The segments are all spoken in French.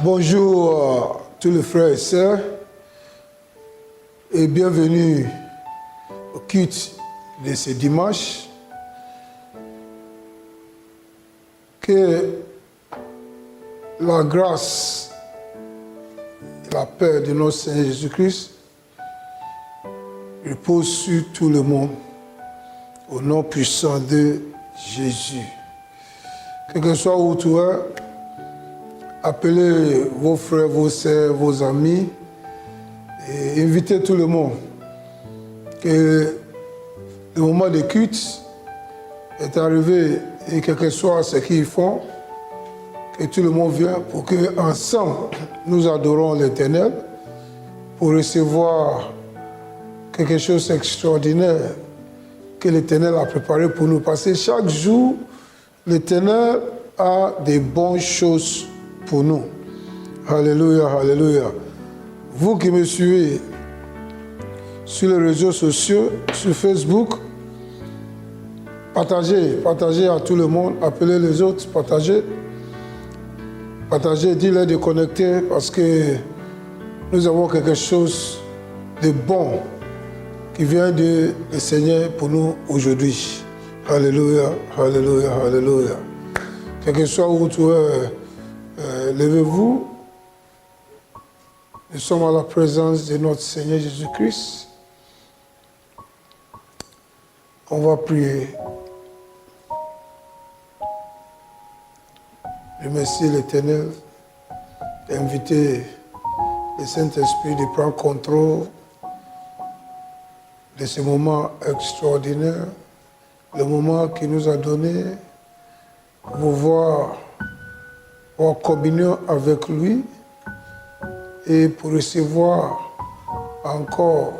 Bonjour tous les frères et sœurs et bienvenue au culte de ce dimanche. Que la grâce et la paix de notre Seigneur Jésus-Christ repose sur tout le monde au nom puissant de Jésus. Quel que soit où tu es, appelez vos frères, vos sœurs, vos amis et invitez tout le monde. Que le moment de culte est arrivé et quel que soit ce qu'ils font, que tout le monde vienne pour qu'ensemble nous adorons l'Éternel pour recevoir quelque chose d'extraordinaire que l'Éternel a préparé pour nous. Parce que chaque jour, l'Éternel a des bonnes choses pour nous. Alléluia, alléluia. Vous qui me suivez sur les réseaux sociaux, sur Facebook, partagez à tout le monde, appelez les autres, partagez, dis-leur de connecter parce que nous avons quelque chose de bon qui vient du Seigneur pour nous aujourd'hui. Alléluia, alléluia, alléluia. Quel que soit où tu es, levez-vous. Nous sommes à la présence de notre Seigneur Jésus-Christ. On va prier. Remercier l'Éternel, inviter le Saint-Esprit de prendre contrôle de ce moment extraordinaire, le moment qu'il nous a donné pour pouvoir en communion avec lui et pour recevoir encore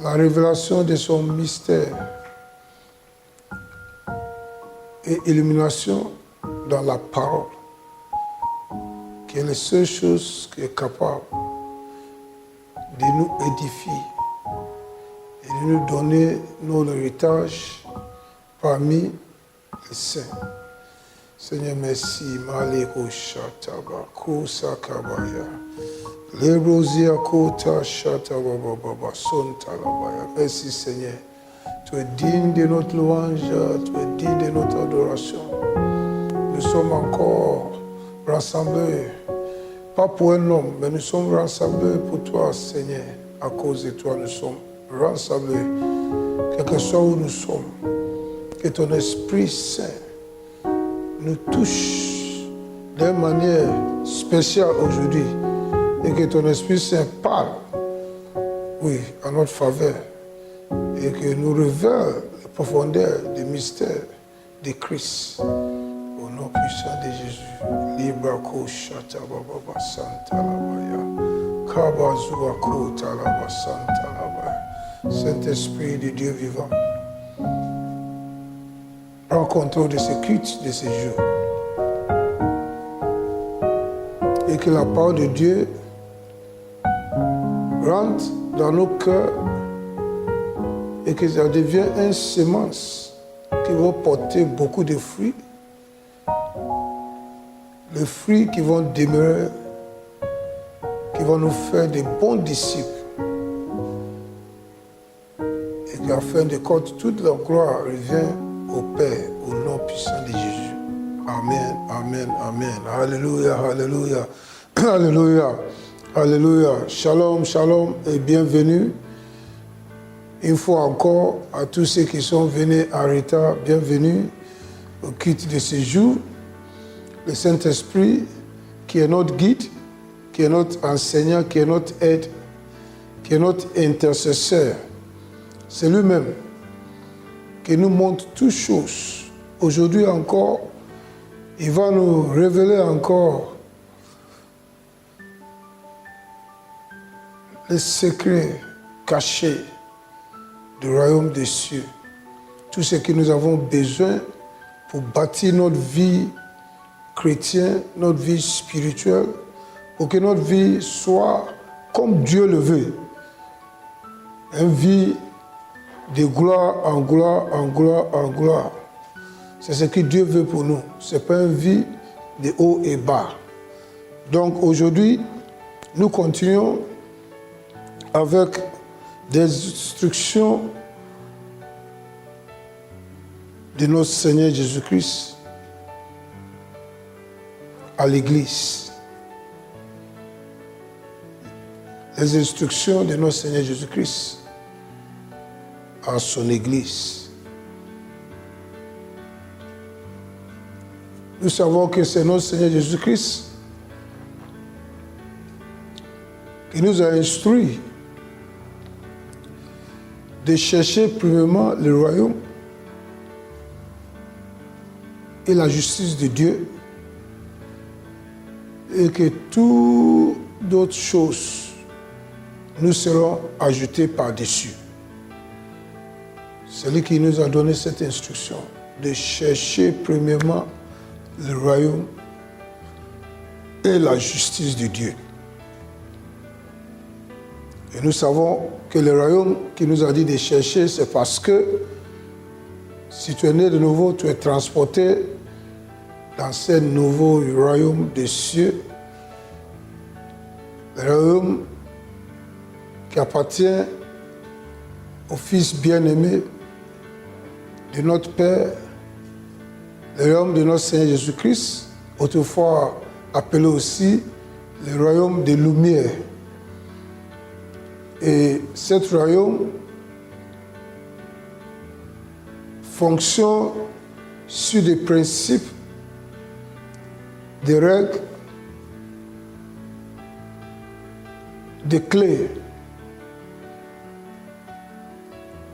la révélation de son mystère et illumination dans la parole, qui est la seule chose qui est capable de nous édifier et de nous donner notre héritage parmi les saints. Seigneur, merci. Maliko Shataba, Kusakabaya, Lebrosia Kota Shatababa, Sontalabaya. Merci Seigneur. Tu es digne de notre louange, tu es digne de notre adoration. Nous sommes encore rassemblés, pas pour un homme, mais nous sommes rassemblés pour toi, Seigneur. À cause de toi, nous sommes rassemblés, quel que soit où nous sommes. Que ton Esprit Saint nous touche d'une manière spéciale aujourd'hui et que ton Esprit Saint parle, oui, en notre faveur et que nous révèle la profondeur des mystères de Christ. Au nom puissant de Jésus. Librako Shatababa Santalabaya. Kabazuako Talaba Santalabaya. Saint-Esprit de Dieu vivant, prends contrôle de ce culte, de ce jour. Et que la parole de Dieu rentre dans nos cœurs et que ça devienne une semence qui va porter beaucoup de fruits. Les fruits qui vont demeurer, qui vont nous faire de bons disciples. Et qu'à fin de compte, toute la gloire revient au Père, au nom puissant de Jésus. Amen, amen, amen. Alléluia, alléluia, alléluia, alléluia. Shalom, shalom et bienvenue. Une fois encore, à tous ceux qui sont venus en retard, bienvenue au culte de ce jour. Le Saint-Esprit, qui est notre guide, qui est notre enseignant, qui est notre aide, qui est notre intercesseur. C'est lui-même qui nous montre toutes choses. Aujourd'hui encore, il va nous révéler encore les secrets cachés du royaume des cieux. Tout ce que nous avons besoin pour bâtir notre vie chrétienne, notre vie spirituelle, pour que notre vie soit comme Dieu le veut. Une vie de gloire en gloire, en gloire, en gloire. C'est ce que Dieu veut pour nous. Ce n'est pas une vie de haut et bas. Donc aujourd'hui, nous continuons avec des instructions de notre Seigneur Jésus-Christ à l'Église. Les instructions de notre Seigneur Jésus-Christ à son Église. Nous savons que c'est notre Seigneur Jésus-Christ qui nous a instruits de chercher premièrement le royaume et la justice de Dieu, et que toutes d'autres choses nous seront ajoutées par-dessus. C'est lui qui nous a donné cette instruction de chercher premièrement le royaume et la justice de Dieu. Et nous savons que le royaume qui nous a dit de chercher, c'est parce que si tu es né de nouveau, tu es transporté dans ce nouveau royaume des cieux, le royaume qui appartient au Fils bien-aimé de notre Père, le royaume de notre Seigneur Jésus-Christ, autrefois appelé aussi le royaume des Lumières. Et ce royaume fonctionne sur des principes, des règles, des clés.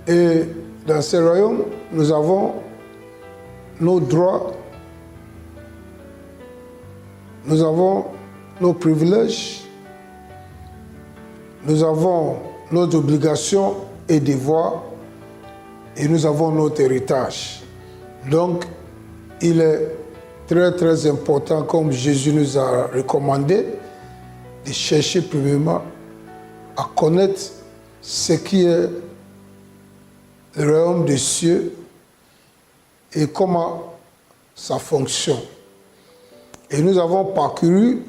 Et dans ce royaume, nous avons nos droits, nous avons nos privilèges, nous avons nos obligations et devoirs, et nous avons notre héritage. Donc, il est très très important, comme Jésus nous a recommandé, de chercher premièrement à connaître ce qui est le royaume des cieux et comment ça fonctionne. Et nous avons parcouru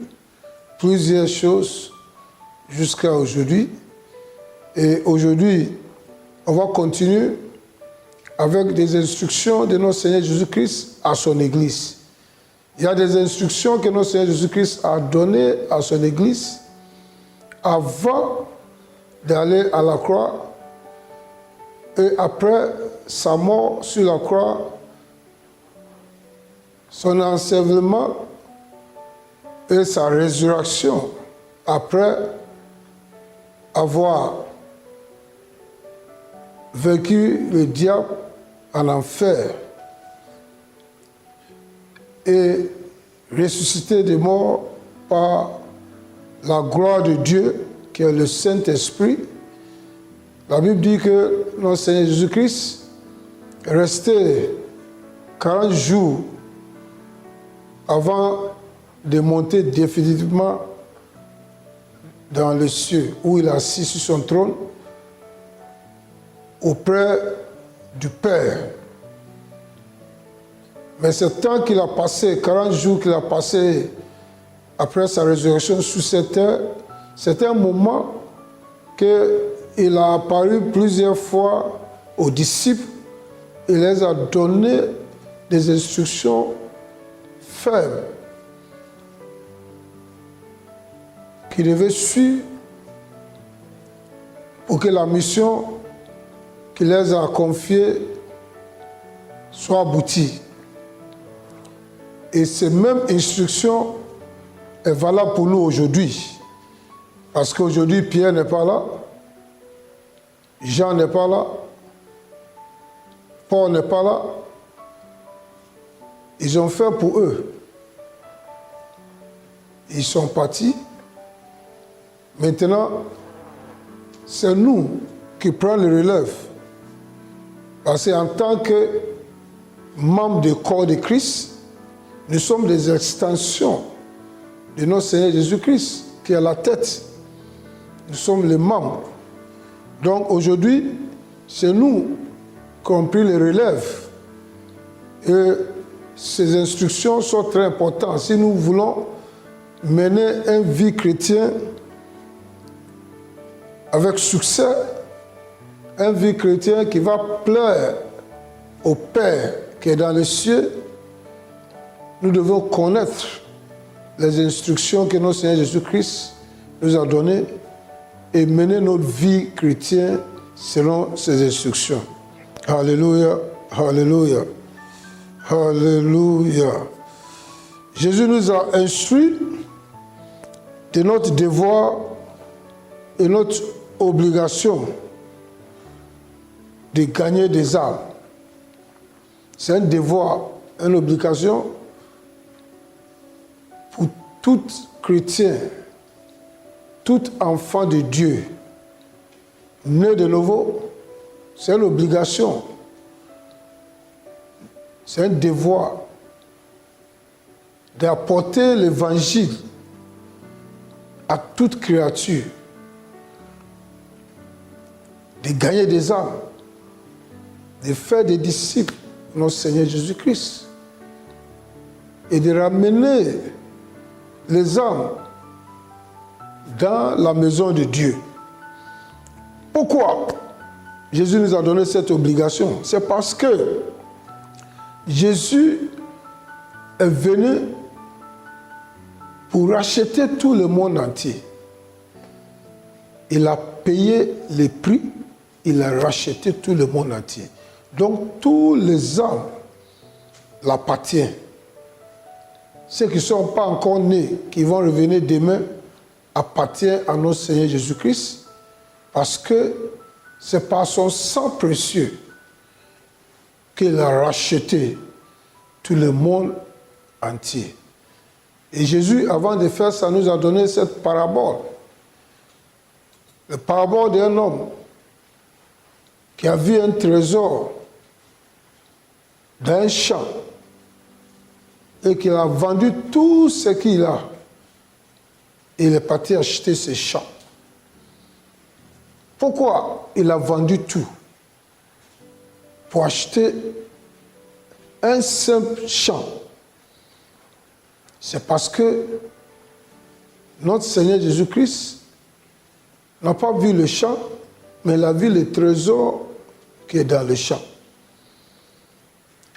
plusieurs choses jusqu'à aujourd'hui. Et aujourd'hui, on va continuer avec des instructions de notre Seigneur Jésus-Christ à son Église. Il y a des instructions que notre Seigneur Jésus-Christ a données à son Église avant d'aller à la croix. Et après sa mort sur la croix, son enseignement et sa résurrection, après avoir vaincu le diable en enfer et ressuscité des morts par la gloire de Dieu, qui est le Saint-Esprit. La Bible dit que notre Seigneur Jésus-Christ est resté 40 jours avant de monter définitivement dans les cieux, où il est assis sur son trône, auprès du Père. Mais ce temps qu'il a passé, 40 jours qu'il a passé après sa résurrection sur cette terre, c'est un moment qu'il a apparu plusieurs fois aux disciples. Il les a donné des instructions fermes qu'ils devaient suivre pour que la mission qu'il les a confiée soit aboutie. Et ces mêmes instructions est valable pour nous aujourd'hui. Parce qu'aujourd'hui, Pierre n'est pas là, Jean n'est pas là, Paul n'est pas là. Ils ont fait pour eux. Ils sont partis. Maintenant, c'est nous qui prenons le relève. Parce qu'en tant que membres du corps de Christ, nous sommes des extensions de notre Seigneur Jésus-Christ, qui est la tête. Nous sommes les membres. Donc aujourd'hui, c'est nous qui avons pris les relèves. Et ces instructions sont très importantes. Si nous voulons mener une vie chrétienne avec succès, une vie chrétienne qui va plaire au Père qui est dans les cieux, nous devons connaître les instructions que notre Seigneur Jésus-Christ nous a données et mener notre vie chrétienne selon ces instructions. Alléluia, alléluia, alléluia. Jésus nous a instruits de notre devoir et notre obligation de gagner des âmes. C'est un devoir, une obligation pour tout chrétien, tout enfant de Dieu, né de nouveau. C'est une obligation, c'est un devoir d'apporter l'évangile à toute créature, de gagner des âmes, de faire des disciples de notre Seigneur Jésus-Christ et de ramener les âmes dans la maison de Dieu. Pourquoi Jésus nous a donné cette obligation? C'est parce que Jésus est venu pour racheter tout le monde entier. Il a payé les prix, il a racheté tout le monde entier. Donc tous les âmes l'appartiennent. Ceux qui ne sont pas encore nés, qui vont revenir demain, appartiennent à notre Seigneur Jésus-Christ, parce que c'est par son sang précieux qu'il a racheté tout le monde entier. Et Jésus, avant de faire ça, nous a donné cette parabole. La parabole d'un homme qui a vu un trésor dans un champ et qu'il a vendu tout ce qu'il a. Et il est parti acheter ce champ. Pourquoi il a vendu tout? Pour acheter un simple champ. C'est parce que notre Seigneur Jésus-Christ n'a pas vu le champ, mais il a vu le trésor qui est dans le champ.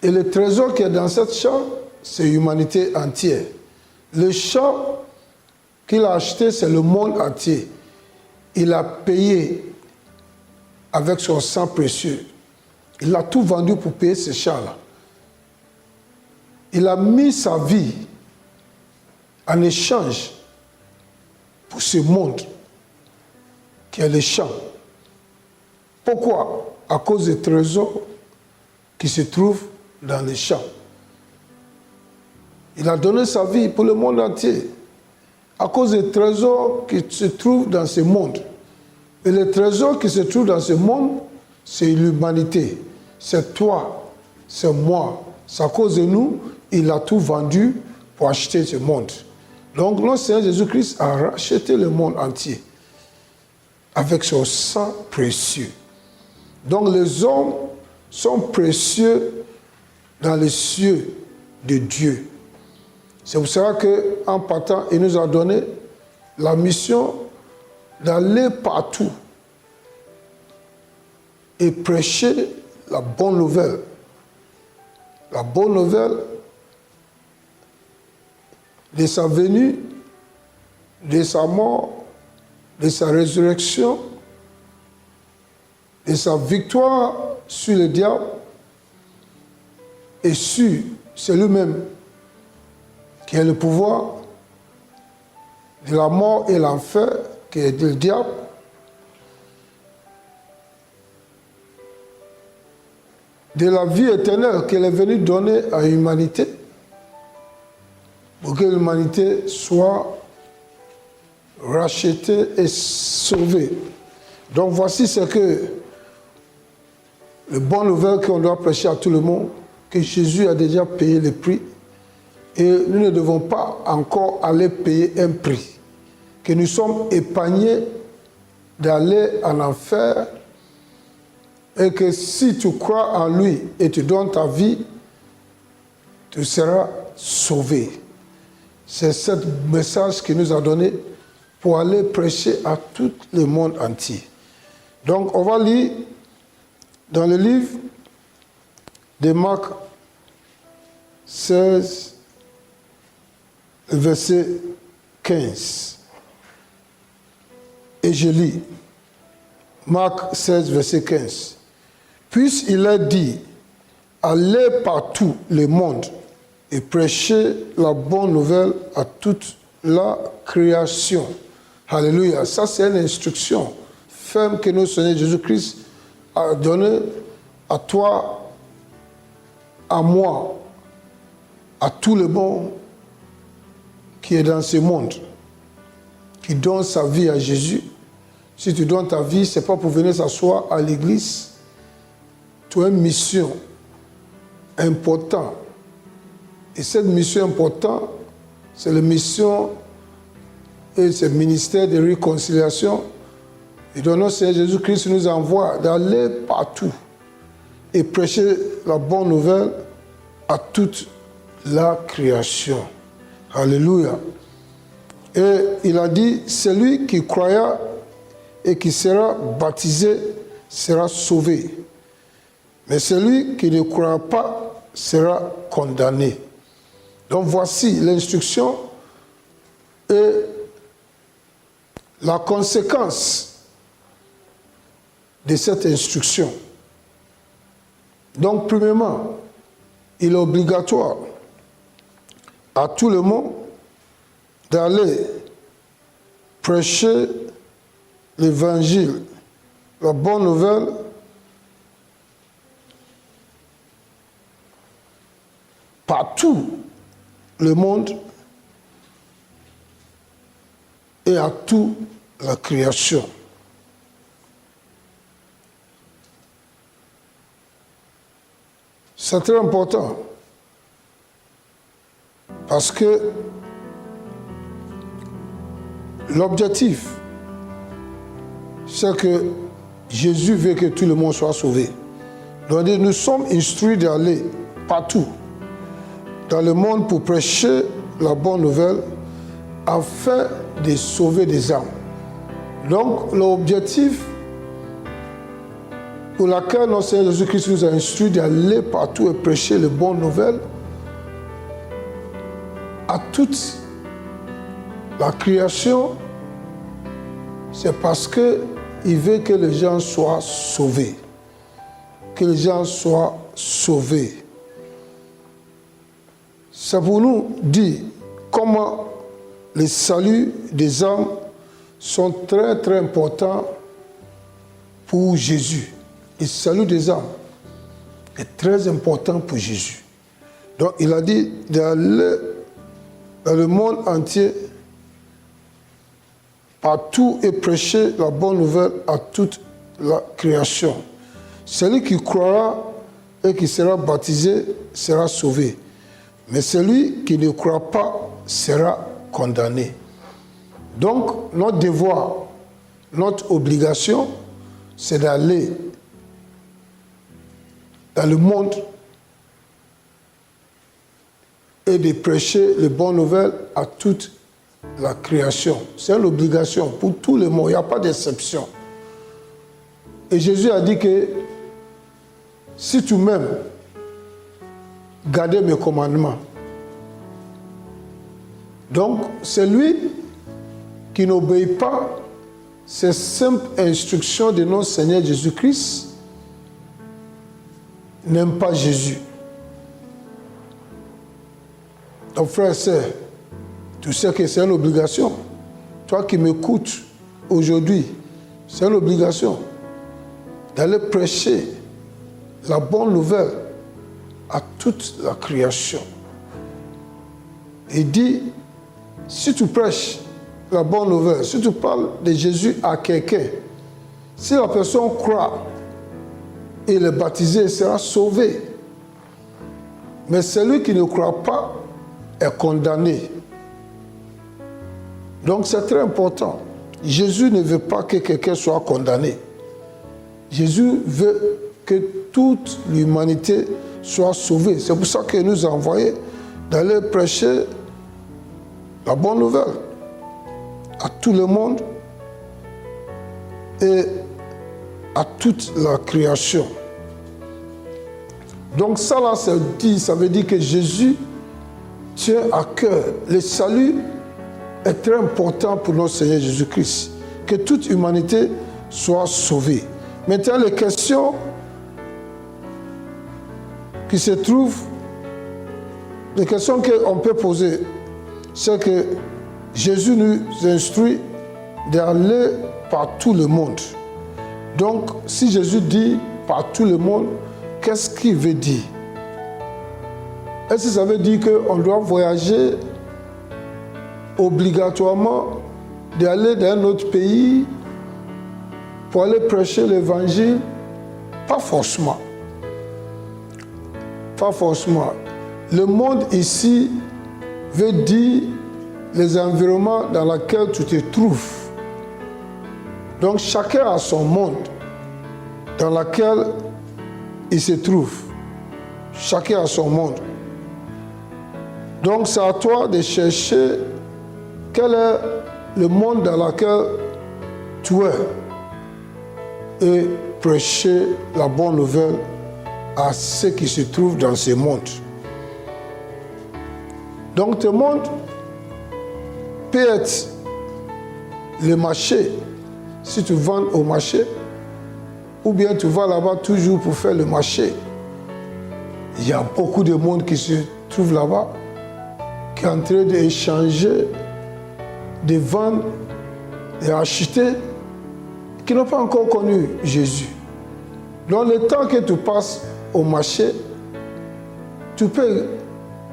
Et le trésor qui est dans ce champ, c'est l'humanité entière. Le champ qu'il a acheté, c'est le monde entier. Il a payé avec son sang précieux. Il a tout vendu pour payer ce champ-là. Il a mis sa vie en échange pour ce monde qui est le champ. Pourquoi? À cause des trésors qui se trouvent dans les champs. Il a donné sa vie pour le monde entier. À cause des trésors qui se trouvent dans ce monde. Et les trésors qui se trouvent dans ce monde, c'est l'humanité. C'est toi, c'est moi. C'est à cause de nous, il a tout vendu pour acheter ce monde. Donc, notre Seigneur Jésus-Christ a racheté le monde entier avec son sang précieux. Donc, les hommes sont précieux dans les cieux de Dieu. C'est pour cela qu'en partant, il nous a donné la mission d'aller partout et prêcher la bonne nouvelle. La bonne nouvelle de sa venue, de sa mort, de sa résurrection, de sa victoire sur le diable et sur celui-même qui a le pouvoir de la mort et l'enfer, qui est le diable, de la vie éternelle qu'elle est venue donner à l'humanité, pour que l'humanité soit rachetée et sauvée. Donc voici ce que le bon nouvelle qu'on doit prêcher à tout le monde, que Jésus a déjà payé le prix et nous ne devons pas encore aller payer un prix, que nous sommes épargnés d'aller en enfer et que si tu crois en lui et tu donnes ta vie, tu seras sauvé. C'est ce message qu'il nous a donné pour aller prêcher à tout le monde entier. Donc, on va lire dans le livre de Marc 16, verset 15. Et je lis. Marc 16, verset 15. Puis il a dit, allez partout le monde et prêchez la bonne nouvelle à toute la création. Alléluia. Ça, c'est une instruction ferme que notre Seigneur Jésus-Christ a donnée à toi, à moi, à tout le monde qui est dans ce monde, qui donne sa vie à Jésus. Si tu donnes ta vie, ce n'est pas pour venir s'asseoir à l'église. Tu as une mission importante. Et cette mission importante, c'est la mission et ce ministère de réconciliation. Et donc notre Seigneur Jésus-Christ nous envoie d'aller partout et prêcher la bonne nouvelle à toute la création. Alléluia. Et il a dit, celui qui croira et qui sera baptisé sera sauvé. Mais celui qui ne croira pas sera condamné. Donc voici l'instruction et la conséquence de cette instruction. Donc premièrement, il est obligatoire à tout le monde d'aller prêcher l'évangile, la bonne nouvelle, partout le monde et à toute la création. C'est très important parce que l'objectif, c'est que Jésus veut que tout le monde soit sauvé. Donc nous sommes instruits d'aller partout dans le monde pour prêcher la bonne nouvelle afin de sauver des âmes. Donc l'objectif pour lequel notre Seigneur Jésus-Christ nous a instruits d'aller partout et prêcher les bonnes nouvelles à toute la création, c'est parce qu'il veut que les gens soient sauvés. Que les gens soient sauvés. C'est pour nous dire comment les saluts des âmes sont très très importants pour Jésus. Le salut des âmes est très important pour Jésus. Donc il a dit d'aller dans le monde entier, partout et prêcher la bonne nouvelle à toute la création. Celui qui croira et qui sera baptisé sera sauvé. Mais celui qui ne croit pas sera condamné. Donc, notre devoir, notre obligation, c'est d'aller dans le monde et de prêcher les bonnes nouvelles à toute la création. C'est une obligation pour tout le monde, il n'y a pas d'exception. Et Jésus a dit que si tu m'aimes, gardez mes commandements. Donc, celui qui n'obéit pas ces simples instructions de notre Seigneur Jésus-Christ n'aime pas Jésus. Donc, frère et sœur, tu sais que c'est une obligation. Toi qui m'écoutes aujourd'hui, c'est une obligation d'aller prêcher la bonne nouvelle à toute la création. Il dit, si tu prêches la bonne nouvelle, si tu parles de Jésus à quelqu'un, si la personne croit et est baptisée, elle sera sauvée. Mais celui qui ne croit pas est condamné. Donc c'est très important. Jésus ne veut pas que quelqu'un soit condamné. Jésus veut que toute l'humanité soit sauvée. C'est pour ça qu'il nous a envoyés d'aller prêcher la bonne nouvelle à tout le monde et à toute la création. Donc ça là, ça veut dire que Jésus tient à cœur. Le salut est très important pour notre Seigneur Jésus-Christ. Que toute humanité soit sauvée. Maintenant, les questions qui se trouvent, les questions qu'on peut poser, c'est que Jésus nous instruit d'aller par tout le monde. Donc, si Jésus dit par tout le monde, qu'est-ce qu'il veut dire? Est-ce que ça veut dire qu'on doit voyager obligatoirement, d'aller dans un autre pays pour aller prêcher l'évangile? Pas forcément. Pas forcément. Le monde ici veut dire les environnements dans lesquels tu te trouves. Donc chacun a son monde dans lequel il se trouve. Chacun a son monde. Donc c'est à toi de chercher quel est le monde dans lequel tu es et prêcher la bonne nouvelle à ceux qui se trouvent dans ce monde. Donc ce monde peut être le marché, si tu vends au marché, ou bien tu vas là-bas toujours pour faire le marché. Il y a beaucoup de monde qui se trouve là-bas, qui est en train d'échanger, de vendre, d'acheter, qui n'ont pas encore connu Jésus. Dans le temps que tu passes au marché, tu peux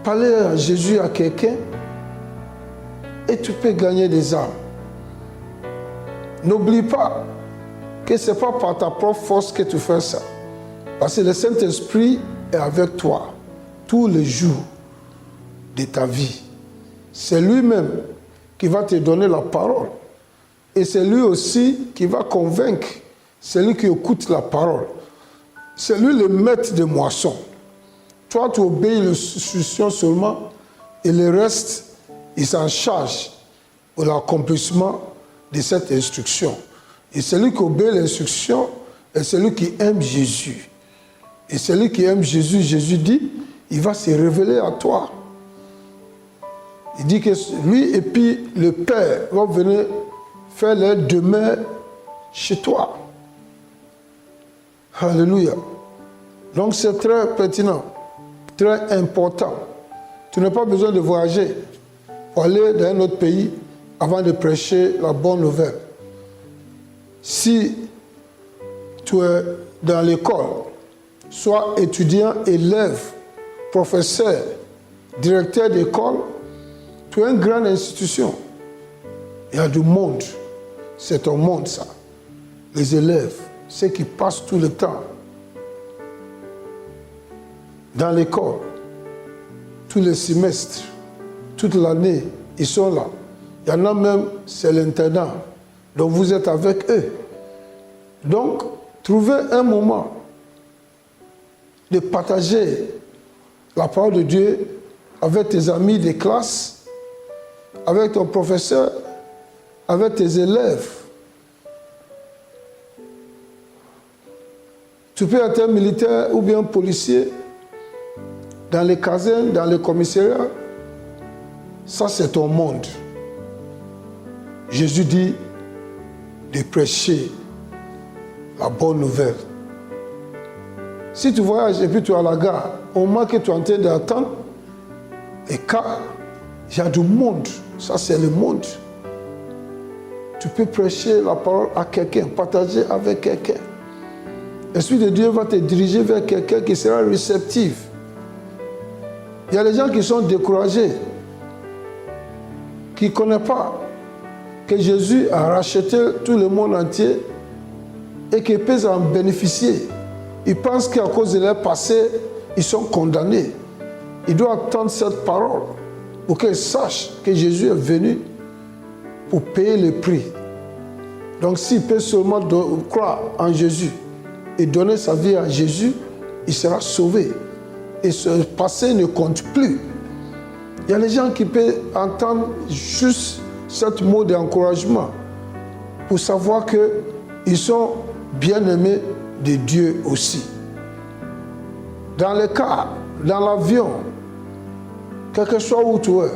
parler à Jésus à quelqu'un et tu peux gagner des âmes. N'oublie pas que ce n'est pas par ta propre force que tu fais ça. Parce que le Saint-Esprit est avec toi tous les jours de ta vie. C'est lui-même qui va te donner la parole. Et c'est lui aussi qui va convaincre celui qui écoute la parole. C'est lui le maître de moisson. Toi, tu obéis l'instruction seulement et le reste, il s'en charge pour l'accomplissement de cette instruction. Et celui qui obéit l'instruction est celui qui aime Jésus. Et celui qui aime Jésus, Jésus dit, il va se révéler à toi. Il dit que lui et puis le Père vont venir faire leur demeure chez toi. Alléluia. Donc c'est très pertinent, très important. Tu n'as pas besoin de voyager pour aller dans un autre pays avant de prêcher la bonne nouvelle. Si tu es dans l'école, soit étudiant, élève, professeur, directeur d'école, tu es une grande institution. Il y a du monde. C'est ton monde, ça. Les élèves, ceux qui passent tout le temps dans l'école, tous les semestres, toute l'année, ils sont là. Il y en a même, c'est l'internat. Donc vous êtes avec eux. Donc, trouvez un moment de partager la parole de Dieu avec tes amis de classe, avec ton professeur, avec tes élèves. Tu peux être un militaire ou bien un policier dans les casernes, dans les commissariats. Ça, c'est ton monde. Jésus dit de prêcher la bonne nouvelle. Si tu voyages et puis tu es à la gare, au moment que tu es en train d'attendre, et quand il y a du monde, ça c'est le monde. Tu peux prêcher la parole à quelqu'un, partager avec quelqu'un. L'Esprit de Dieu va te diriger vers quelqu'un qui sera réceptif. Il y a des gens qui sont découragés, qui ne connaissent pas que Jésus a racheté tout le monde entier et qu'ils peuvent en bénéficier. Ils pensent qu'à cause de leur passé, ils sont condamnés. Ils doivent attendre cette parole pour qu'ils sachent que Jésus est venu pour payer le prix. Donc s'il peut seulement croire en Jésus et donner sa vie à Jésus, il sera sauvé. Et ce passé ne compte plus. Il y a des gens qui peuvent entendre juste ce mot d'encouragement pour savoir qu'ils sont bien-aimés de Dieu aussi. Dans le car, dans l'avion, quel que soit où tu es,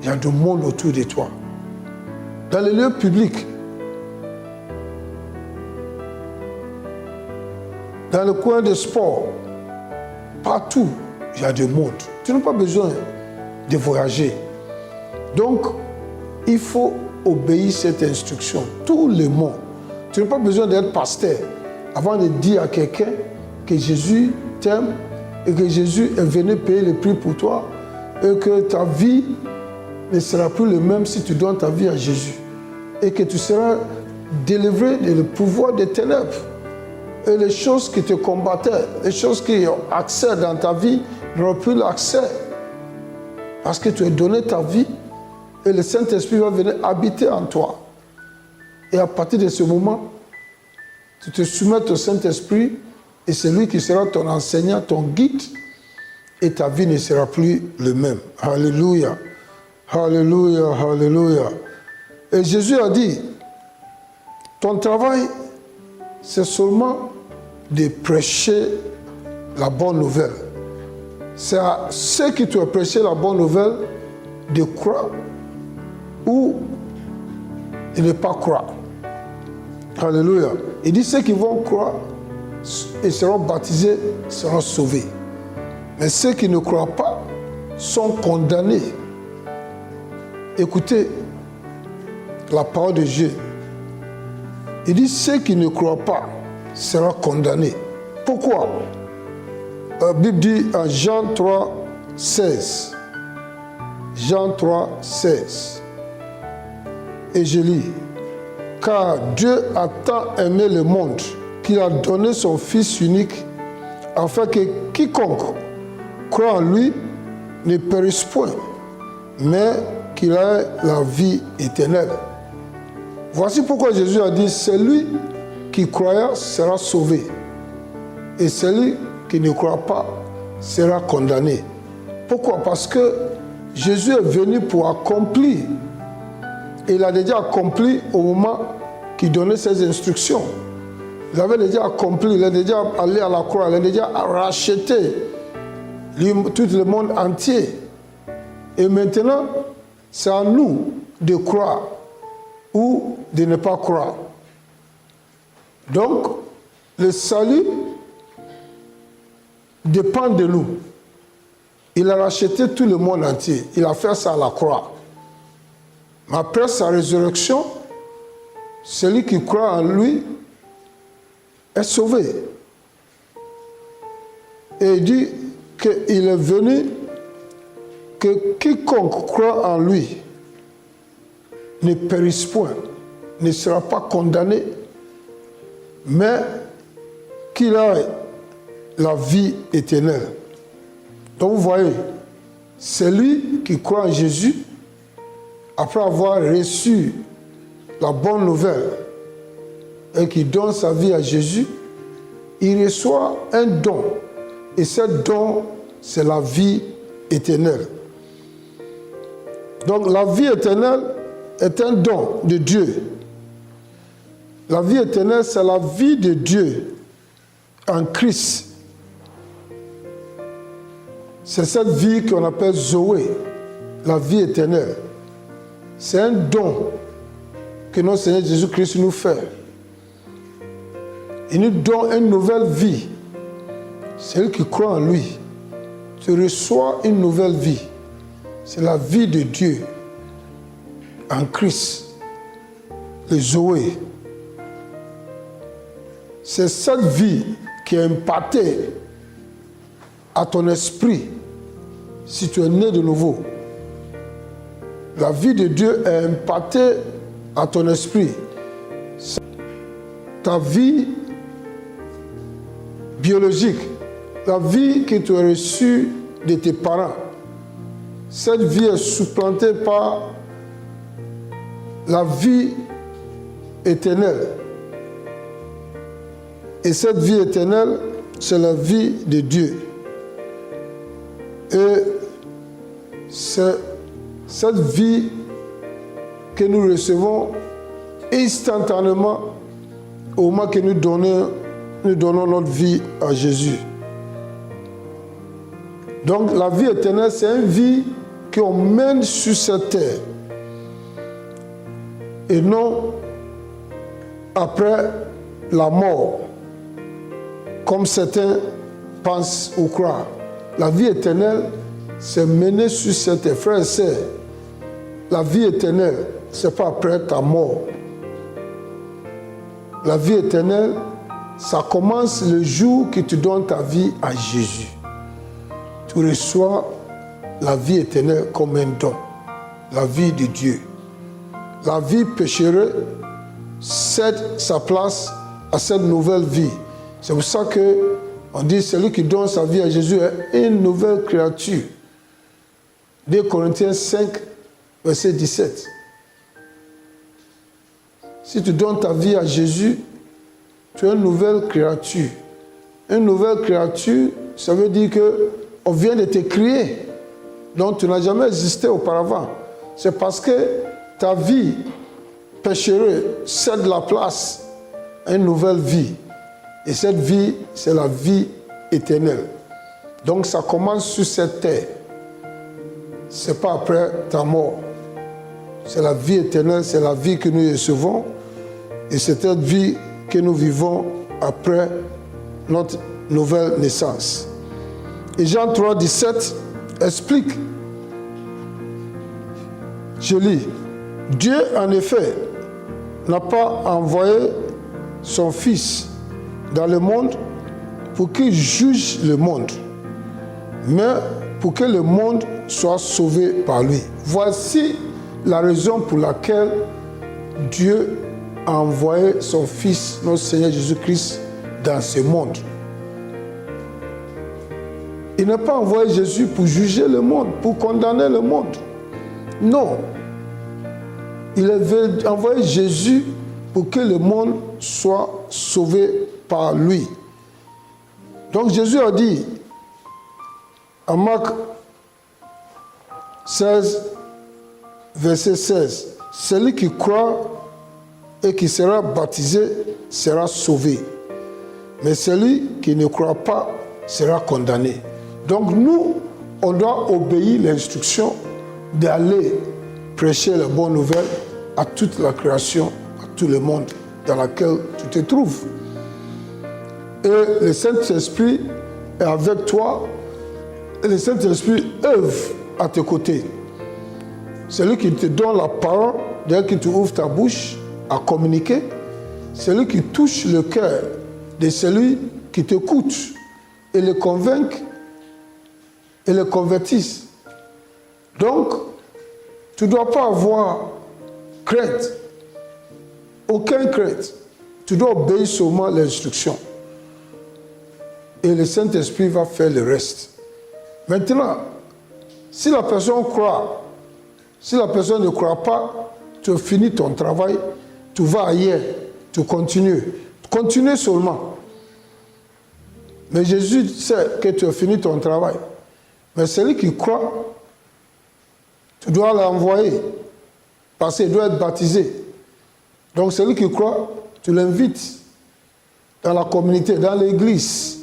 il y a du monde autour de toi. Dans les lieux publics, dans le coin de sport, partout, il y a du monde. Tu n'as pas besoin de voyager. Donc, il faut obéir cette instruction. Tout le monde. Tu n'as pas besoin d'être pasteur avant de dire à quelqu'un que Jésus t'aime et que Jésus est venu payer le prix pour toi et que ta vie ne sera plus la même si tu donnes ta vie à Jésus et que tu seras délivré du pouvoir des ténèbres. Et les choses qui te combattaient, les choses qui ont accès dans ta vie, n'auront plus l'accès. Parce que tu as donné ta vie et le Saint-Esprit va venir habiter en toi. Et à partir de ce moment, tu te soumets au Saint-Esprit et c'est lui qui sera ton enseignant, ton guide et ta vie ne sera plus le même. Alléluia. Alléluia, alléluia. Et Jésus a dit, ton travail, c'est seulement de prêcher la bonne nouvelle. C'est à ceux qui t'ont prêché la bonne nouvelle de croire ou de ne pas croire. Alléluia. Il dit ceux qui vont croire et seront baptisés seront sauvés. Mais ceux qui ne croient pas sont condamnés. Écoutez la parole de Dieu. Il dit ceux qui ne croient pas seront condamnés. Pourquoi? La Bible dit en Jean 3, 16. Jean 3, 16. Et je lis. Car Dieu a tant aimé le monde qu'il a donné son Fils unique afin que quiconque croit en lui ne périsse point, mais qu'il ait la vie éternelle. Voici pourquoi Jésus a dit, celui qui croit sera sauvé, et celui qui ne croit pas sera condamné. Pourquoi? Parce que Jésus est venu pour accomplir. Il a déjà accompli au moment qu'il donnait ses instructions. Il avait déjà accompli, il est déjà allé à la croix, il a déjà racheté tout le monde entier. Et maintenant, c'est à nous de croire ou de ne pas croire. Donc, le salut dépend de nous. Il a racheté tout le monde entier. Il a fait ça à la croix. Mais après sa résurrection, celui qui croit en lui est sauvé. Et il dit qu'il est venu que quiconque croit en lui ne périsse point, ne sera pas condamné, mais qu'il ait la vie éternelle. Donc vous voyez, celui qui croit en Jésus, après avoir reçu la bonne nouvelle et qui donne sa vie à Jésus, il reçoit un don. Et ce don, c'est la vie éternelle. Donc la vie éternelle est un don de Dieu. La vie éternelle, c'est la vie de Dieu en Christ. C'est cette vie qu'on appelle Zoé, la vie éternelle. C'est un don que notre Seigneur Jésus-Christ nous fait. Il nous donne une nouvelle vie. Celui qui croit en lui, tu reçois une nouvelle vie. C'est la vie de Dieu en Christ, le Zoé. C'est cette vie qui est impactée à ton esprit si tu es né de nouveau. La vie de Dieu est impactée à ton esprit. Ta vie biologique, la vie que tu as reçue de tes parents, cette vie est supplantée par la vie éternelle. Et cette vie éternelle, c'est la vie de Dieu. Et c'est cette vie que nous recevons instantanément au moment que nous donnons notre vie à Jésus. Donc la vie éternelle, c'est une vie qu'on mène sur cette terre et non après la mort, comme certains pensent ou croient. La vie éternelle, c'est mener sur cette terre. Frères et sœurs, la vie éternelle, ce n'est pas après ta mort. La vie éternelle, ça commence le jour que tu donnes ta vie à Jésus. Tu reçois la vie éternelle comme un don, la vie de Dieu. La vie pécheresse cède sa place à cette nouvelle vie. C'est pour ça qu'on dit celui qui donne sa vie à Jésus est une nouvelle créature. 2 Corinthiens 5, verset 17. Si tu donnes ta vie à Jésus, tu es une nouvelle créature. Une nouvelle créature, ça veut dire qu'on vient de te créer. Donc tu n'as jamais existé auparavant. C'est parce que ta vie pécheresse cède la place à une nouvelle vie. Et cette vie, c'est la vie éternelle. Donc ça commence sur cette terre. Ce n'est pas après ta mort. C'est la vie éternelle, c'est la vie que nous recevons. Et c'est cette vie que nous vivons après notre nouvelle naissance. Et Jean 3, 17 explique. Je lis. Dieu, en effet, n'a pas envoyé son Fils dans le monde pour qu'il juge le monde, mais pour que le monde soit sauvé par lui. Voici la raison pour laquelle Dieu a envoyé son Fils, notre Seigneur Jésus-Christ, dans ce monde. Il n'a pas envoyé Jésus pour juger le monde, pour condamner le monde. Non. Il avait envoyé Jésus pour que le monde soit sauvé par lui. Donc Jésus a dit, en Marc 16, verset 16, « Celui qui croit et qui sera baptisé sera sauvé. Mais celui qui ne croit pas sera condamné. » Donc nous, on doit obéir l'instruction d'aller prêcher la bonne nouvelle à toute la création, à tout le monde dans lequel tu te trouves. Et le Saint-Esprit est avec toi, et le Saint-Esprit œuvre à tes côtés. C'est lui qui te donne la parole, dès que tu ouvres ta bouche à communiquer. C'est lui qui touche le cœur de celui qui t'écoute et le convainc et le convertisse. Donc, tu ne dois pas avoir crainte, aucune crainte. Tu dois obéir seulement à l'instruction. Et le Saint-Esprit va faire le reste. Maintenant, si la personne croit, si la personne ne croit pas, tu finis ton travail, tu vas ailleurs, tu continues. Continue seulement. Mais Jésus sait que tu as fini ton travail. Mais celui qui croit, tu dois l'envoyer, parce qu'il doit être baptisé. Donc celui qui croit, tu l'invites dans la communauté, dans l'église,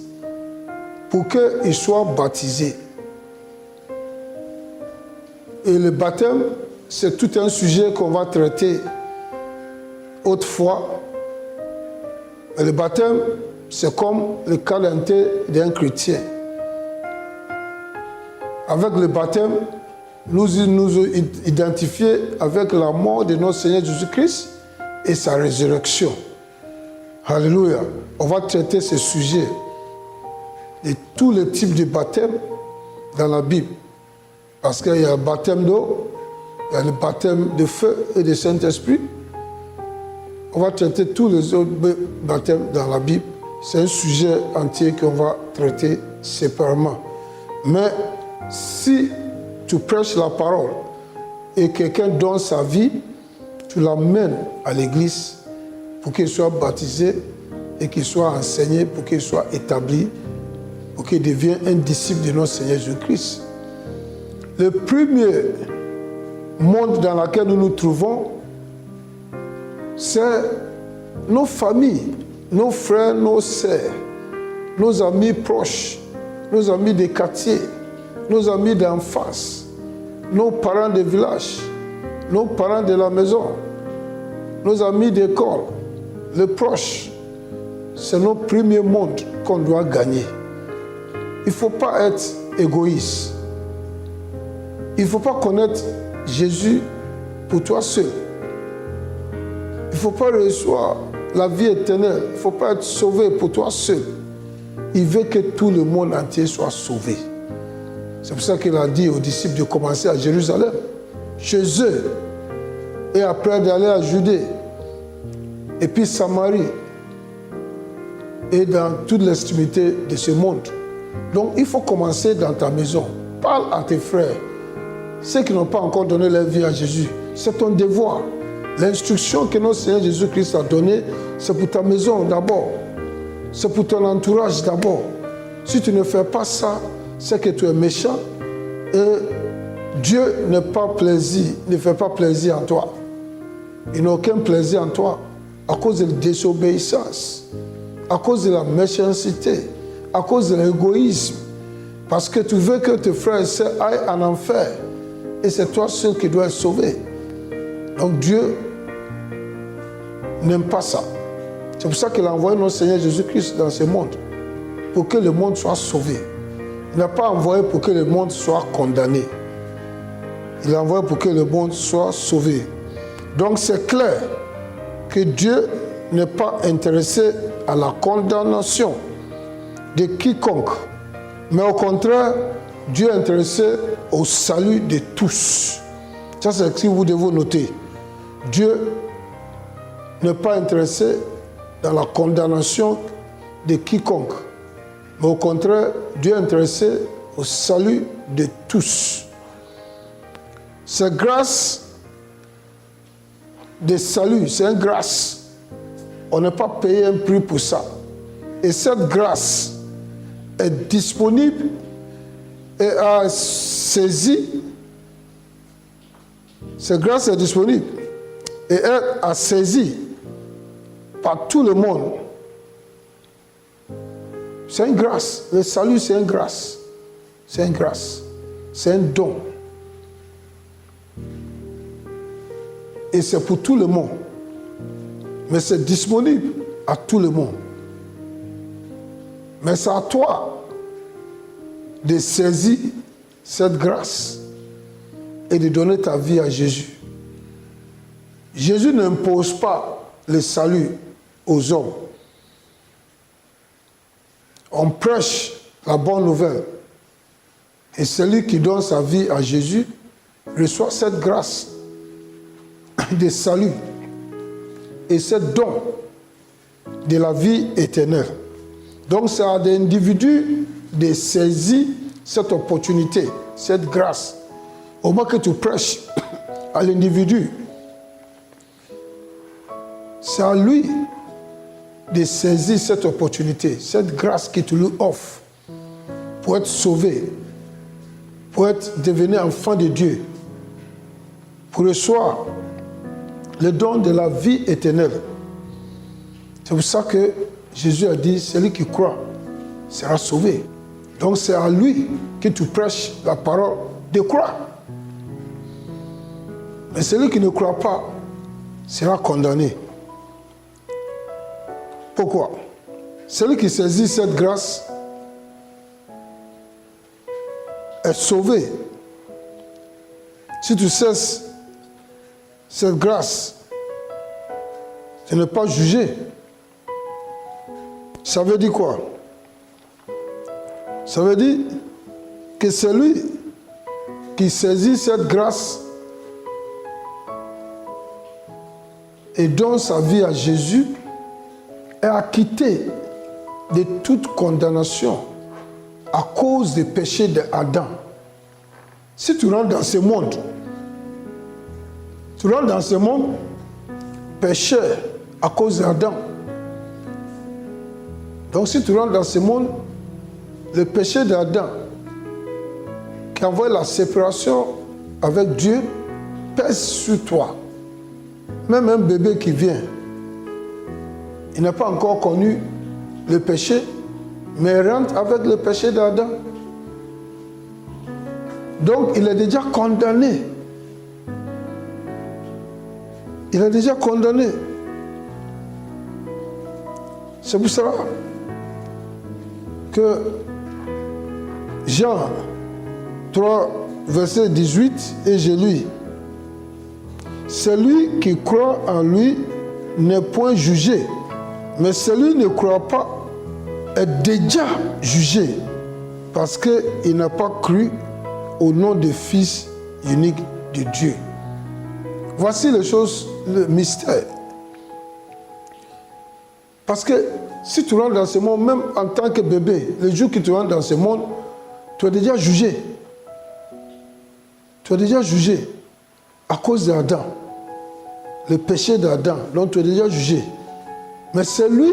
pour qu'il soit baptisé. Et le baptême, c'est tout un sujet qu'on va traiter autrefois. Mais le baptême, c'est comme le calendrier d'un chrétien. Avec le baptême, nous identifions avec la mort de notre Seigneur Jésus-Christ et sa résurrection. Alléluia. On va traiter ce sujet de tous les types de baptême dans la Bible. Parce qu'il y a le baptême d'eau, il y a le baptême de feu et de Saint-Esprit. On va traiter tous les autres baptêmes dans la Bible. C'est un sujet entier qu'on va traiter séparément. Mais si tu prêches la parole et quelqu'un donne sa vie, tu l'amènes à l'église pour qu'il soit baptisé et qu'il soit enseigné, pour qu'il soit établi, pour qu'il devienne un disciple de notre Seigneur Jésus-Christ. Le premier monde dans lequel nous nous trouvons, c'est nos familles, nos frères, nos sœurs, nos amis proches, nos amis des quartiers, nos amis d'enfance, nos parents de village, nos parents de la maison, nos amis d'école, les proches. C'est notre premier monde qu'on doit gagner. Il ne faut pas être égoïste. Il ne faut pas connaître Jésus pour toi seul. Il ne faut pas recevoir la vie éternelle. Il ne faut pas être sauvé pour toi seul. Il veut que tout le monde entier soit sauvé. C'est pour ça qu'il a dit aux disciples de commencer à Jérusalem, chez eux, et après d'aller à Judée, et puis Samarie, et dans toute l'extrémité de ce monde. Donc il faut commencer dans ta maison. Parle à tes frères, ceux qui n'ont pas encore donné leur vie à Jésus. C'est ton devoir. L'instruction que notre Seigneur Jésus-Christ a donnée, c'est pour ta maison d'abord. C'est pour ton entourage d'abord. Si tu ne fais pas ça, c'est que tu es méchant et Dieu ne fait pas plaisir en toi. Il n'a aucun plaisir en toi à cause de la désobéissance, à cause de la méchanceté, à cause de l'égoïsme. Parce que tu veux que tes frères et sœurs aillent en enfer et c'est toi seul qui dois être sauvé. Donc Dieu n'aime pas ça. C'est pour ça qu'il a envoyé notre Seigneur Jésus-Christ dans ce monde, pour que le monde soit sauvé. Il n'a pas envoyé pour que le monde soit condamné. Il a envoyé pour que le monde soit sauvé. Donc c'est clair que Dieu n'est pas intéressé à la condamnation de quiconque. Mais au contraire, Dieu est intéressé au salut de tous. Ça, c'est ce que vous devez noter. Dieu n'est pas intéressé dans la condamnation de quiconque. Mais au contraire, Dieu est intéressé au salut de tous. Cette grâce de salut, c'est une grâce. On n'a pas payé un prix pour ça. Et cette grâce est disponible et a saisi. Cette grâce est disponible et elle a saisi par tout le monde. C'est une grâce. Le salut, c'est une grâce. C'est une grâce. C'est un don. Et c'est pour tout le monde. Mais c'est disponible à tout le monde. Mais c'est à toi de saisir cette grâce et de donner ta vie à Jésus. Jésus n'impose pas le salut aux hommes. On prêche la bonne nouvelle. Et celui qui donne sa vie à Jésus reçoit cette grâce de salut et ce don de la vie éternelle. Donc c'est à l'individu de saisir cette opportunité, cette grâce. Au moment que tu prêches à l'individu, c'est à lui de saisir cette opportunité, cette grâce que tu lui offres pour être sauvé, pour devenir enfant de Dieu, pour recevoir le don de la vie éternelle. C'est pour ça que Jésus a dit, celui qui croit sera sauvé. Donc c'est à lui que tu prêches la parole de croire. Mais celui qui ne croit pas sera condamné. Pourquoi? Celui qui saisit cette grâce est sauvé. Si tu cesses cette grâce, tu n'es pas jugé. Ça veut dire quoi? Ça veut dire que celui qui saisit cette grâce et donne sa vie à Jésus est acquitté de toute condamnation à cause des péchés d'Adam. Si tu rentres dans ce monde, pécheur à cause d'Adam. Donc si tu rentres dans ce monde, le péché d'Adam qui envoie la séparation avec Dieu pèse sur toi. Même un bébé qui vient, il n'a pas encore connu le péché, mais il rentre avec le péché d'Adam. Donc il est déjà condamné. Il est déjà condamné. C'est pour cela que Jean 3, verset 18, et je lis. Celui qui croit en lui n'est point jugé, mais celui qui ne croit pas est déjà jugé, parce qu'il n'a pas cru au nom du Fils unique de Dieu. Voici les choses, le mystère. Parce que si tu rentres dans ce monde, même en tant que bébé, le jour que tu rentres dans ce monde, tu es déjà jugé. Tu es déjà jugé à cause d'Adam. Le péché d'Adam, donc tu es déjà jugé. Mais celui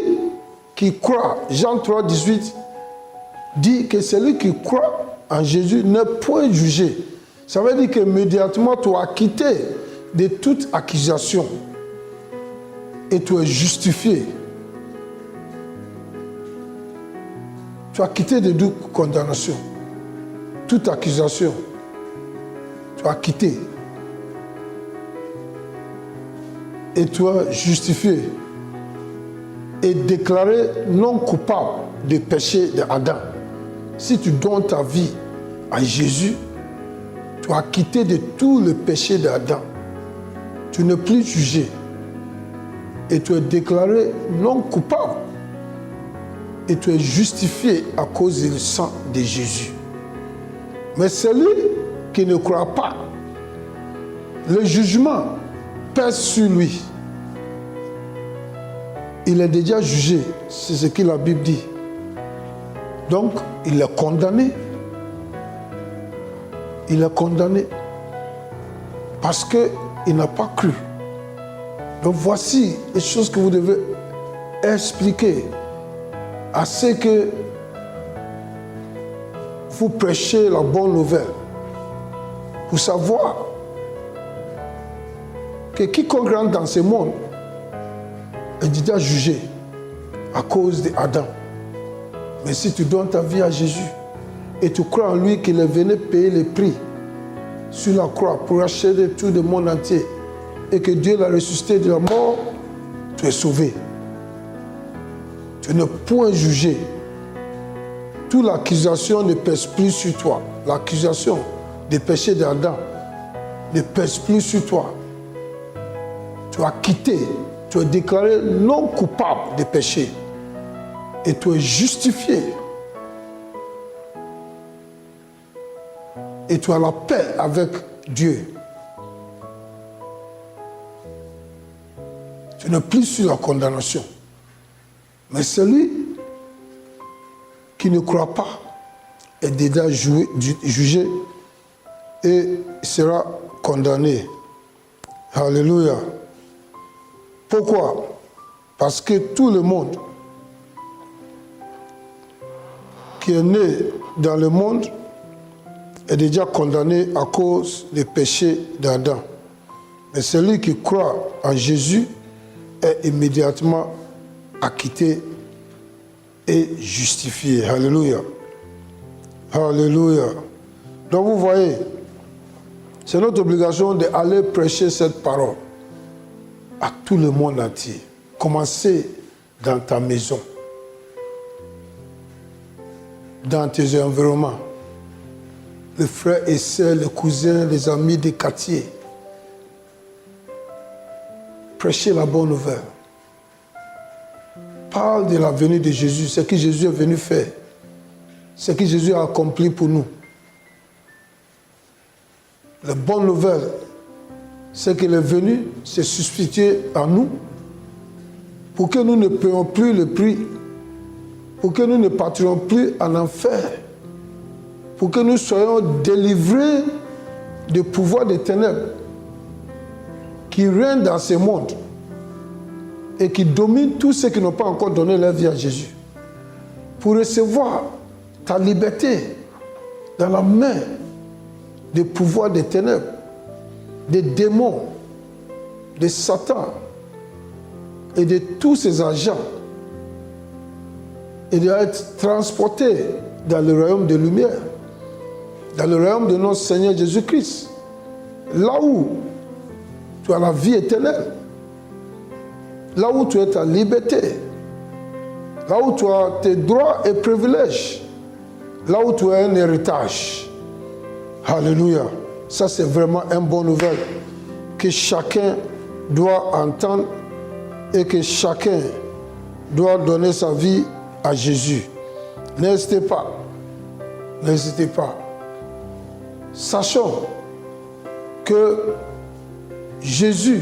qui croit, Jean 3, 18, dit que celui qui croit en Jésus n'est point jugé. Ça veut dire qu'immédiatement tu as quitté de toute accusation et tu es justifié. Tu as quitté de toute condamnation, toute accusation. Tu as quitté. Et tu es justifié et déclaré non coupable du péché d'Adam. Si tu donnes ta vie à Jésus, tu as quitté de tout le péché d'Adam. Tu n'es plus jugé. Et tu es déclaré non coupable. Et tu es justifié à cause du sang de Jésus. Mais celui qui ne croit pas, le jugement pèse sur lui. Il est déjà jugé, c'est ce que la Bible dit. Donc, il est condamné. Il est condamné parce qu'il n'a pas cru. Donc, voici les choses que vous devez expliquer à ceux que vous prêchez la bonne nouvelle, pour savoir que quiconque rentre dans ce monde est déjà jugé à cause d'Adam. Mais si tu donnes ta vie à Jésus et tu crois en lui qu'il est venu payer le prix sur la croix pour acheter tout le monde entier et que Dieu l'a ressuscité de la mort, tu es sauvé. Tu n'es point jugé. Toute l'accusation ne pèse plus sur toi. L'accusation des péchés d'Adam ne pèse plus sur toi. Tu as quitté, tu es déclaré non coupable des péchés et tu es justifié. Et tu as la paix avec Dieu. Tu n'es plus sur la condamnation. Mais celui qui ne croit pas est déjà jugé et sera condamné. Alléluia. Pourquoi? Parce que tout le monde qui est né dans le monde est déjà condamné à cause des péchés d'Adam. Mais celui qui croit en Jésus est immédiatement acquitté et justifié. Alléluia. Alléluia. Donc vous voyez, c'est notre obligation d'aller prêcher cette parole à tout le monde entier. Commencez dans ta maison, dans tes environnements, les frères et sœurs, les cousins, les amis des quartiers. Prêchez la bonne nouvelle. Parle de la venue de Jésus, ce que Jésus est venu faire, ce que Jésus a accompli pour nous. La bonne nouvelle, c'est qu'il est venu se substituer à nous pour que nous ne payons plus le prix, pour que nous ne partirons plus en enfer, pour que nous soyons délivrés du pouvoir des ténèbres qui règne dans ce monde et qui domine tous ceux qui n'ont pas encore donné leur vie à Jésus. Pour recevoir ta liberté dans la main des pouvoirs des ténèbres, des démons, de Satan et de tous ses agents, et d'être transporté dans le royaume de lumière, dans le royaume de notre Seigneur Jésus-Christ, là où tu as la vie éternelle, là où tu as ta liberté, là où tu as tes droits et privilèges, là où tu as un héritage. Alléluia. Ça, c'est vraiment une bonne nouvelle que chacun doit entendre et que chacun doit donner sa vie à Jésus. N'hésitez pas. N'hésitez pas. Sachons que Jésus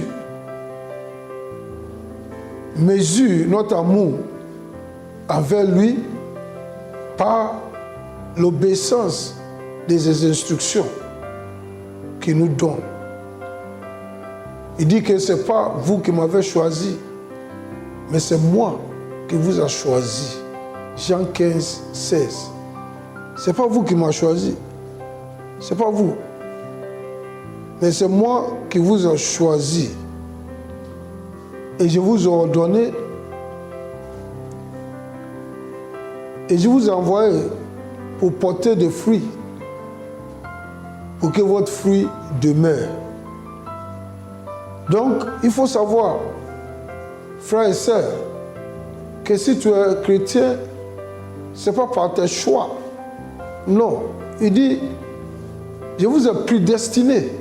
mesure notre amour envers lui par l'obéissance des instructions qu'il nous donne. Il dit que ce n'est pas vous qui m'avez choisi, mais c'est moi qui vous ai choisi. Jean 15, 16. Ce n'est pas vous qui m'avez choisi. Ce n'est pas vous. Mais c'est moi qui vous ai choisi. Et je vous ai ordonné. Et je vous ai envoyé pour porter des fruits. Pour que votre fruit demeure. Donc, il faut savoir, frères et sœurs, que si tu es chrétien, ce n'est pas par tes choix. Non. Il dit, je vous ai prédestiné.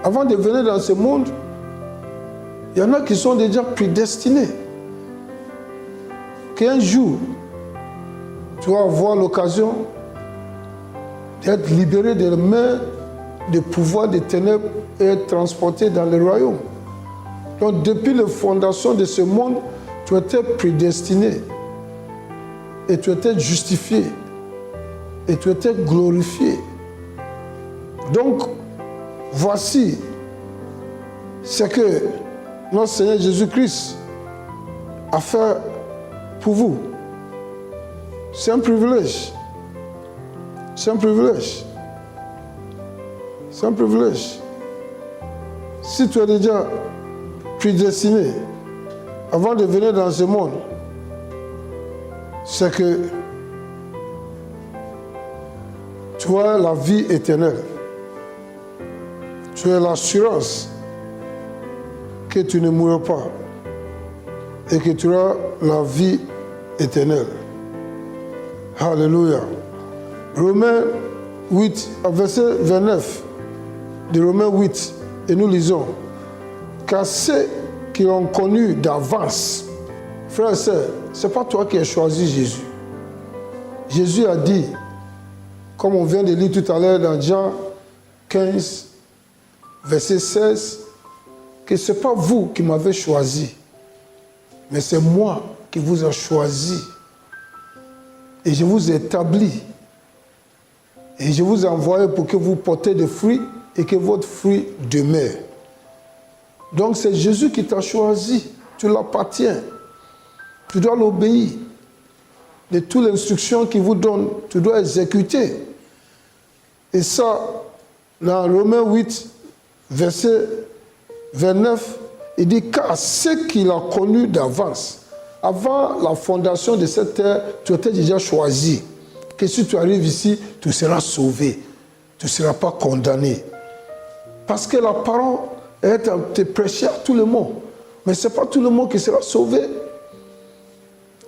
Avant de venir dans ce monde, il y en a qui sont déjà prédestinés. Qu'un jour, tu vas avoir l'occasion d'être libéré des mains du pouvoir des ténèbres et être transporté dans le royaume. Donc, depuis la fondation de ce monde, tu étais prédestiné. Et tu étais justifié. Et tu étais glorifié. Donc, voici ce que notre Seigneur Jésus-Christ a fait pour vous. C'est un privilège. C'est un privilège. C'est un privilège. Si tu es déjà prédestiné avant de venir dans ce monde, c'est que tu as la vie éternelle. Tu as l'assurance que tu ne mourras pas et que tu auras la vie éternelle. Alléluia. Romains 8, verset 29 de Romains 8, et nous lisons, car ceux qui ont connu d'avance, frères et sœurs, ce n'est pas toi qui as choisi Jésus. Jésus a dit, comme on vient de lire tout à l'heure dans Jean 15, verset 16, que ce n'est pas vous qui m'avez choisi, mais c'est moi qui vous ai choisi. Et je vous ai établi. Et je vous ai envoyé pour que vous portez des fruits et que votre fruit demeure. Donc c'est Jésus qui t'a choisi. Tu l'appartiens. Tu dois l'obéir. De toutes les instructions qu'il vous donne, tu dois exécuter. Et ça, dans Romains 8, verset 29, il dit, car ce qu'il a connu d'avance, avant la fondation de cette terre, tu étais déjà choisi. Que si tu arrives ici, tu seras sauvé. Tu ne seras pas condamné. Parce que la parole est te prêcher à tout le monde. Mais ce n'est pas tout le monde qui sera sauvé.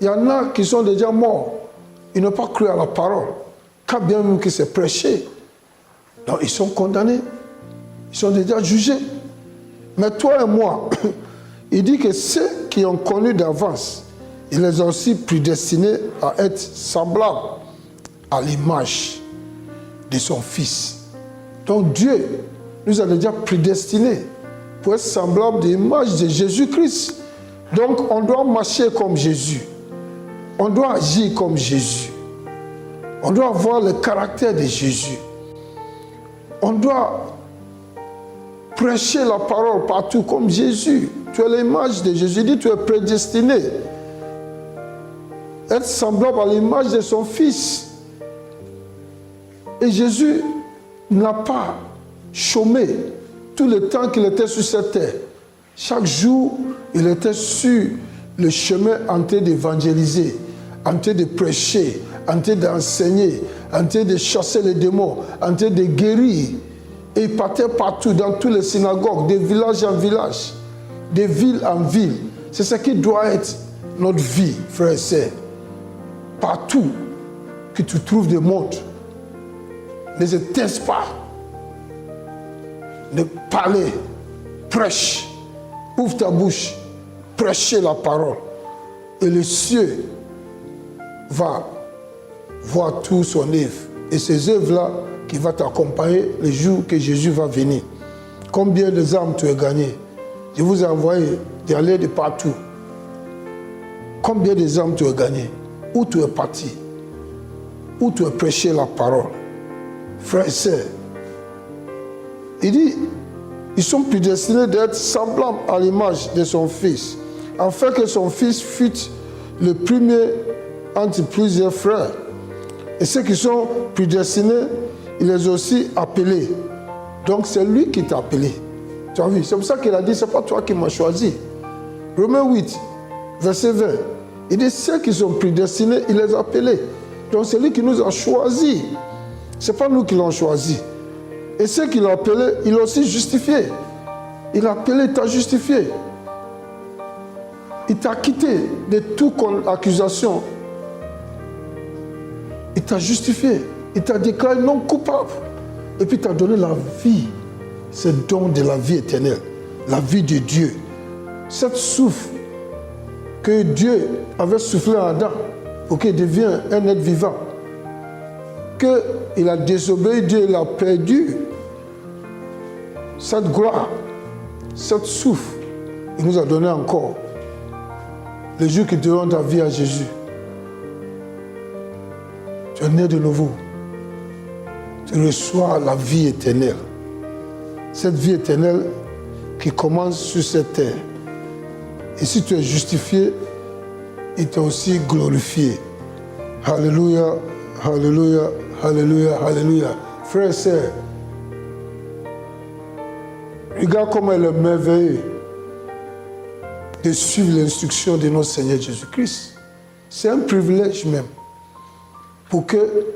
Il y en a qui sont déjà morts. Ils n'ont pas cru à la parole. Quand bien même que c'est prêché. Donc ils sont condamnés. Ils sont déjà jugés. Mais toi et moi, il dit que ceux qui ont connu d'avance, il les a aussi prédestinés à être semblables à l'image de son Fils. Donc Dieu nous a déjà prédestinés pour être semblables à l'image de Jésus-Christ. Donc on doit marcher comme Jésus. On doit agir comme Jésus. On doit avoir le caractère de Jésus. On doit prêcher la parole partout comme Jésus. Tu as l'image de Jésus. Il dit, tu es prédestiné. Être semblable à l'image de son Fils. Et Jésus n'a pas chômé tout le temps qu'il était sur cette terre. Chaque jour, il était sur le chemin en train d'évangéliser, en train de prêcher, en train d'enseigner, en train de chasser les démons, en train de guérir. Et il partait partout, dans toutes les synagogues, de village en village, de ville en ville. C'est ce qui doit être notre vie, frères et sœurs. Partout que tu trouves des mondes, ne se taise pas. Ne parler, prêche, ouvre ta bouche, prêcher la parole. Et le ciel va voir tout son œuvre. Et ces œuvres-là qui vont t'accompagner le jour que Jésus va venir. Combien de âmes tu as gagné? Je vous ai envoyé d'aller de partout. Combien de âmes tu as gagné? Où tu es parti? Où tu as prêché la parole? Frères et sœurs, il dit, ils sont prédestinés d'être semblables à l'image de son Fils, afin que son Fils fût le premier entre plusieurs frères. Et ceux qui sont prédestinés, il les a aussi appelés. Donc c'est lui qui t'a appelé. Tu as vu? C'est pour ça qu'il a dit, c'est pas toi qui m'as choisi. Romains 8, verset 20. Il dit, ceux qui sont prédestinés, il les a appelés. Donc c'est lui qui nous a choisis. Ce n'est pas nous qui l'avons choisi. Et ceux qui l'ont appelé, il l'a aussi justifié. Il l'a appelé, il t'a justifié. Il t'a quitté de toute accusation. Il t'a justifié. Il t'a déclaré non coupable. Et puis il t'a donné la vie. C'est le don de la vie éternelle. La vie de Dieu. Cette souffle que Dieu avait soufflé à Adam pour qu'il devienne un être vivant. Qu'il a désobéi, Dieu l'a perdu. Cette gloire, cette souffle, il nous a donné encore. Le jour qui te rend ta vie à Jésus, tu es né de nouveau. Tu reçois la vie éternelle. Cette vie éternelle qui commence sur cette terre. Et si tu es justifié, il t'a aussi glorifié. Alléluia, alléluia, alléluia, alléluia. Frères et sœurs, regarde comment il est merveilleux de suivre l'instruction de notre Seigneur Jésus-Christ. C'est un privilège même pour que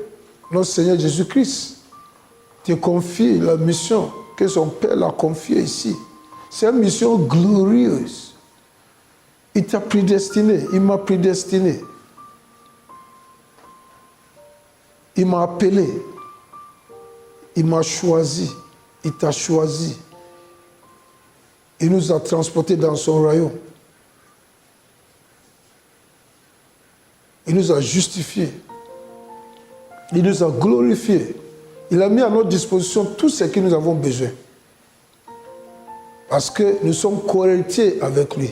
notre Seigneur Jésus-Christ te confie la mission que son Père l'a confiée ici. C'est une mission glorieuse. Il t'a prédestiné, il m'a prédestiné. Il m'a appelé, il m'a choisi, il t'a choisi. Il nous a transportés dans son royaume. Il nous a justifiés. Il nous a glorifiés. Il a mis à notre disposition tout ce que nous avons besoin. Parce que nous sommes co-héritiers avec lui.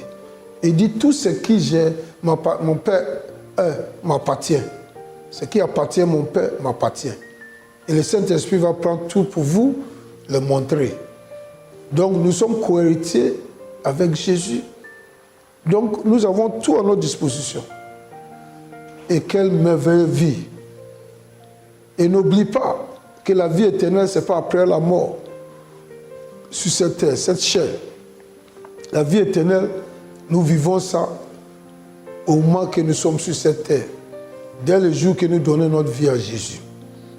Il dit tout ce qui j'ai, mon Père m'appartient. Ce qui appartient à mon Père m'appartient. Et le Saint-Esprit va prendre tout pour vous le montrer. Donc nous sommes co-héritiers avec Jésus. Donc nous avons tout à notre disposition. Et quelle merveilleuse vie. Et n'oublie pas que la vie éternelle, ce n'est pas après la mort. Sur cette terre, cette chair. La vie éternelle, nous vivons ça au moment que nous sommes sur cette terre. Dès le jour que nous donnons notre vie à Jésus.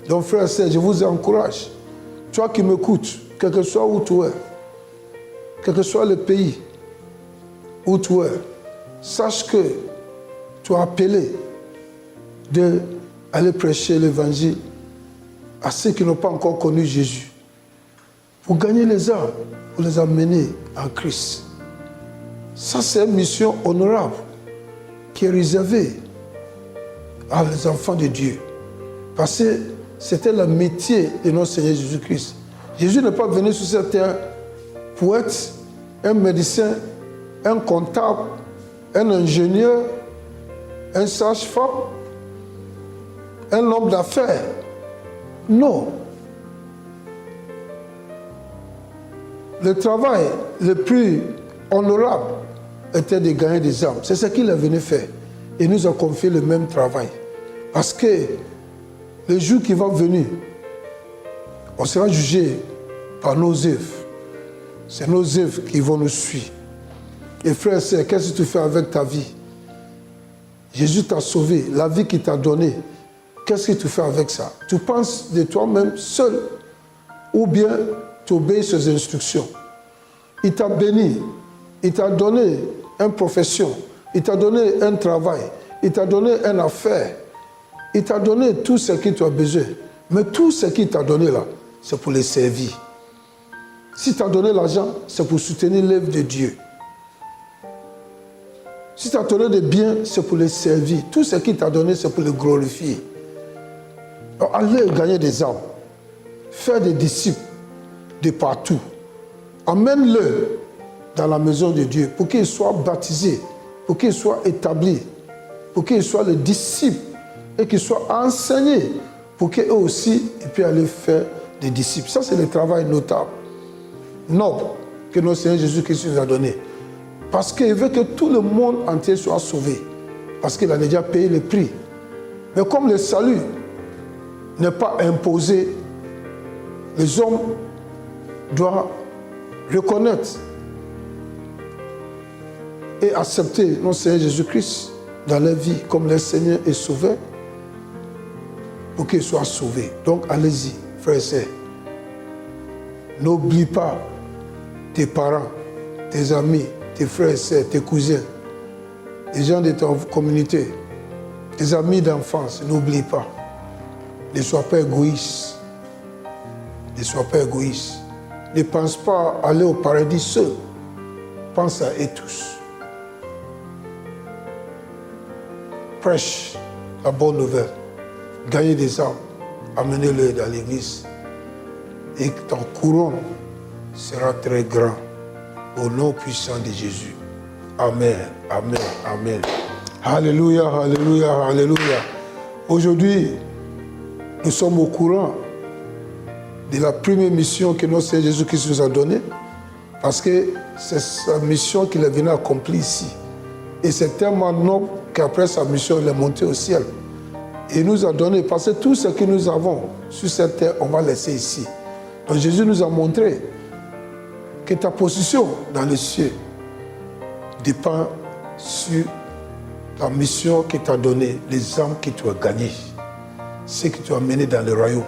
Donc frères et sœurs, je vous encourage. Toi qui m'écoutes, quel que soit où tu es, quel que soit le pays où tu es, sache que tu es appelé d'aller prêcher l'évangile à ceux qui n'ont pas encore connu Jésus. Pour gagner les âmes, pour les amener en Christ. Ça, c'est une mission honorable qui est réservée à les enfants de Dieu. Parce que c'était le métier de notre Seigneur Jésus-Christ. Jésus n'est pas venu sur cette terre pour être un médecin, un comptable, un ingénieur, un sage-femme, un homme d'affaires. Non. Le travail le plus honorable était de gagner des âmes. C'est ce qu'il est venu faire. Et nous a confié le même travail. Parce que le jour qui va venir, On sera jugé par nos œuvres. C'est nos œuvres qui vont nous suivre. Et frère et sœur, qu'est-ce que tu fais avec ta vie? Jésus t'a sauvé, la vie qu'il t'a donnée. Qu'est-ce que tu fais avec ça? Tu penses de toi-même seul ou bien tu obéis ses instructions? Il t'a béni, il t'a donné une profession, il t'a donné un travail, il t'a donné une affaire, il t'a donné tout ce que tu as besoin. Mais tout ce qu'il t'a donné là, c'est pour les servir. Si tu as donné l'argent, c'est pour soutenir l'œuvre de Dieu. Si tu as donné des biens, c'est pour les servir. Tout ce qu'il t'a donné, c'est pour les glorifier. Alors, allez gagner des âmes. Faire des disciples de partout. Amène-le dans la maison de Dieu pour qu'ils soient baptisés, pour qu'ils soient établis, pour qu'ils soient les disciples et qu'ils soient enseignés pour qu'eux aussi ils puissent aller faire des disciples. Ça, c'est le travail notable, noble que notre Seigneur Jésus-Christ nous a donné. Parce qu'il veut que tout le monde entier soit sauvé. Parce qu'il a déjà payé le prix. Mais comme le salut n'est pas imposé, les hommes doivent reconnaître et accepter notre Seigneur Jésus-Christ dans leur vie comme leur Seigneur et Sauveur pour qu'ils soient sauvés. Donc allez-y, frères et sœurs. N'oublie pas tes parents, tes amis, tes frères et sœurs, tes cousins, les gens de ta communauté, tes amis d'enfance, n'oublie pas. Ne sois pas égoïste. Ne sois pas égoïste. Ne pense pas aller au paradis seul. Pense à eux tous. Prêche la bonne nouvelle. Gagnez des âmes. Amenez-les dans l'église. Et ton couronne sera très grand. Au nom puissant de Jésus. Amen, amen, amen. Alléluia, alléluia, alléluia. Aujourd'hui, nous sommes au courant de la première mission que notre Seigneur Jésus-Christ nous a donnée, parce que c'est sa mission qu'il est venu accomplir ici. Et c'est tellement noble qu'après sa mission, il est monté au ciel. Et il nous a donné, parce que tout ce que nous avons sur cette terre, on va laisser ici. Donc Jésus nous a montré que ta position dans les cieux dépend sur la mission qu'il t'a donnée, les âmes que tu as gagnées, ce que tu as mené dans le royaume.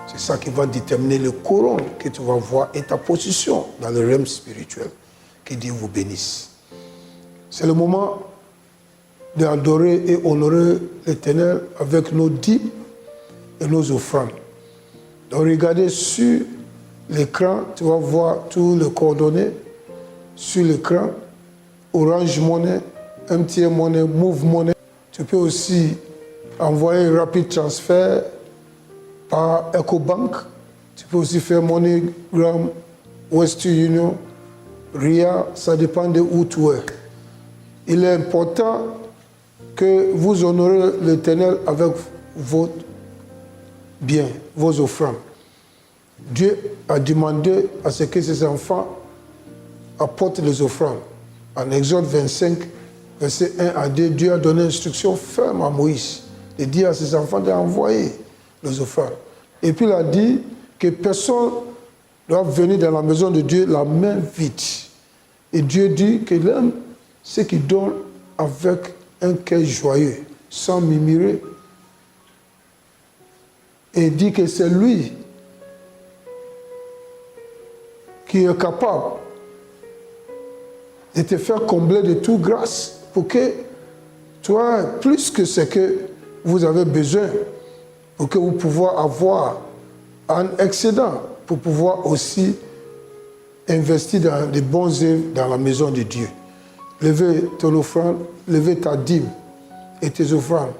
C'est ça qui va déterminer le couronne que tu vas voir et ta position dans le règne spirituel. Que Dieu vous bénisse. C'est le moment d'adorer et honorer l'Éternel avec nos dîmes et nos offrandes. Donc regardez sur l'écran, tu vas voir tous les coordonnées sur l'écran. Orange Money, MTN Money, Move Money. Tu peux aussi envoyer Rapid Transfer par EcoBank. Tu peux aussi faire MoneyGram, Western Union, RIA, ça dépend de où tu es. Il est important que vous honorez l'Éternel avec votre bien, vos offrandes. Dieu a demandé à ce que ses enfants apportent les offrandes. En Exode 25, verset 1 à 2, Dieu a donné instruction ferme à Moïse de dire à ses enfants d'envoyer les offrandes. Et puis il a dit que personne ne doit venir dans la maison de Dieu la main vide. Et Dieu dit qu'il aime ceux qui donnent avec un cœur joyeux, sans murmurer. Et il dit que c'est lui qui est capable de te faire combler de toute grâce pour que tu aies plus que ce que vous avez besoin, pour que vous puissiez avoir un excédent, pour pouvoir aussi investir dans des bons œuvres dans la maison de Dieu. Levez ton offrande, levez ta dîme et tes offrandes.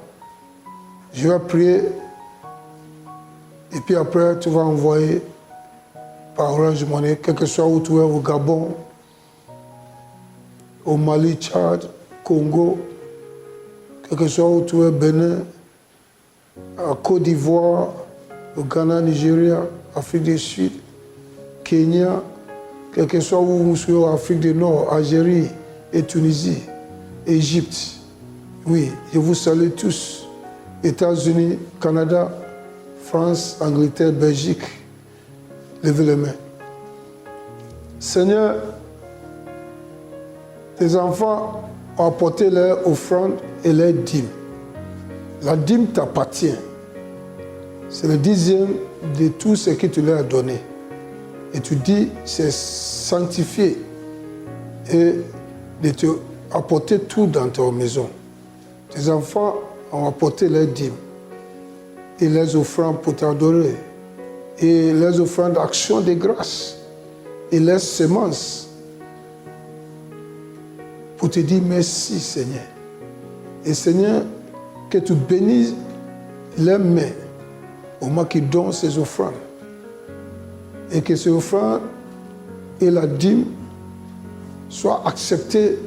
Je vais prier et puis après tu vas envoyer par Orange Money, quel que soit où tu es, au Gabon, au Mali, Tchad, Congo, quel que soit où tu es, Bénin, à Côte d'Ivoire, au Ghana, Nigeria, Afrique du Sud, Kenya, quel que soit où vous soyez, Afrique du Nord, Algérie et Tunisie, Égypte. Oui, je vous salue tous. États-Unis, Canada, France, Angleterre, Belgique, Levez les mains. Seigneur, tes enfants ont apporté leurs offrandes et leurs dîmes. La dîme t'appartient. C'est le 10e de tout ce que tu leur as donné. Et tu dis, c'est sanctifié et de te apporter tout dans ta maison. Tes enfants ont apporté leurs dîmes et les offrandes pour t'adorer et les offrandes d'action de grâce et les semences pour te dire merci Seigneur. Et Seigneur, que tu bénisses les mains au moment qu'ils donnent ces offrandes. Et que ces offrandes et la dîme soient acceptées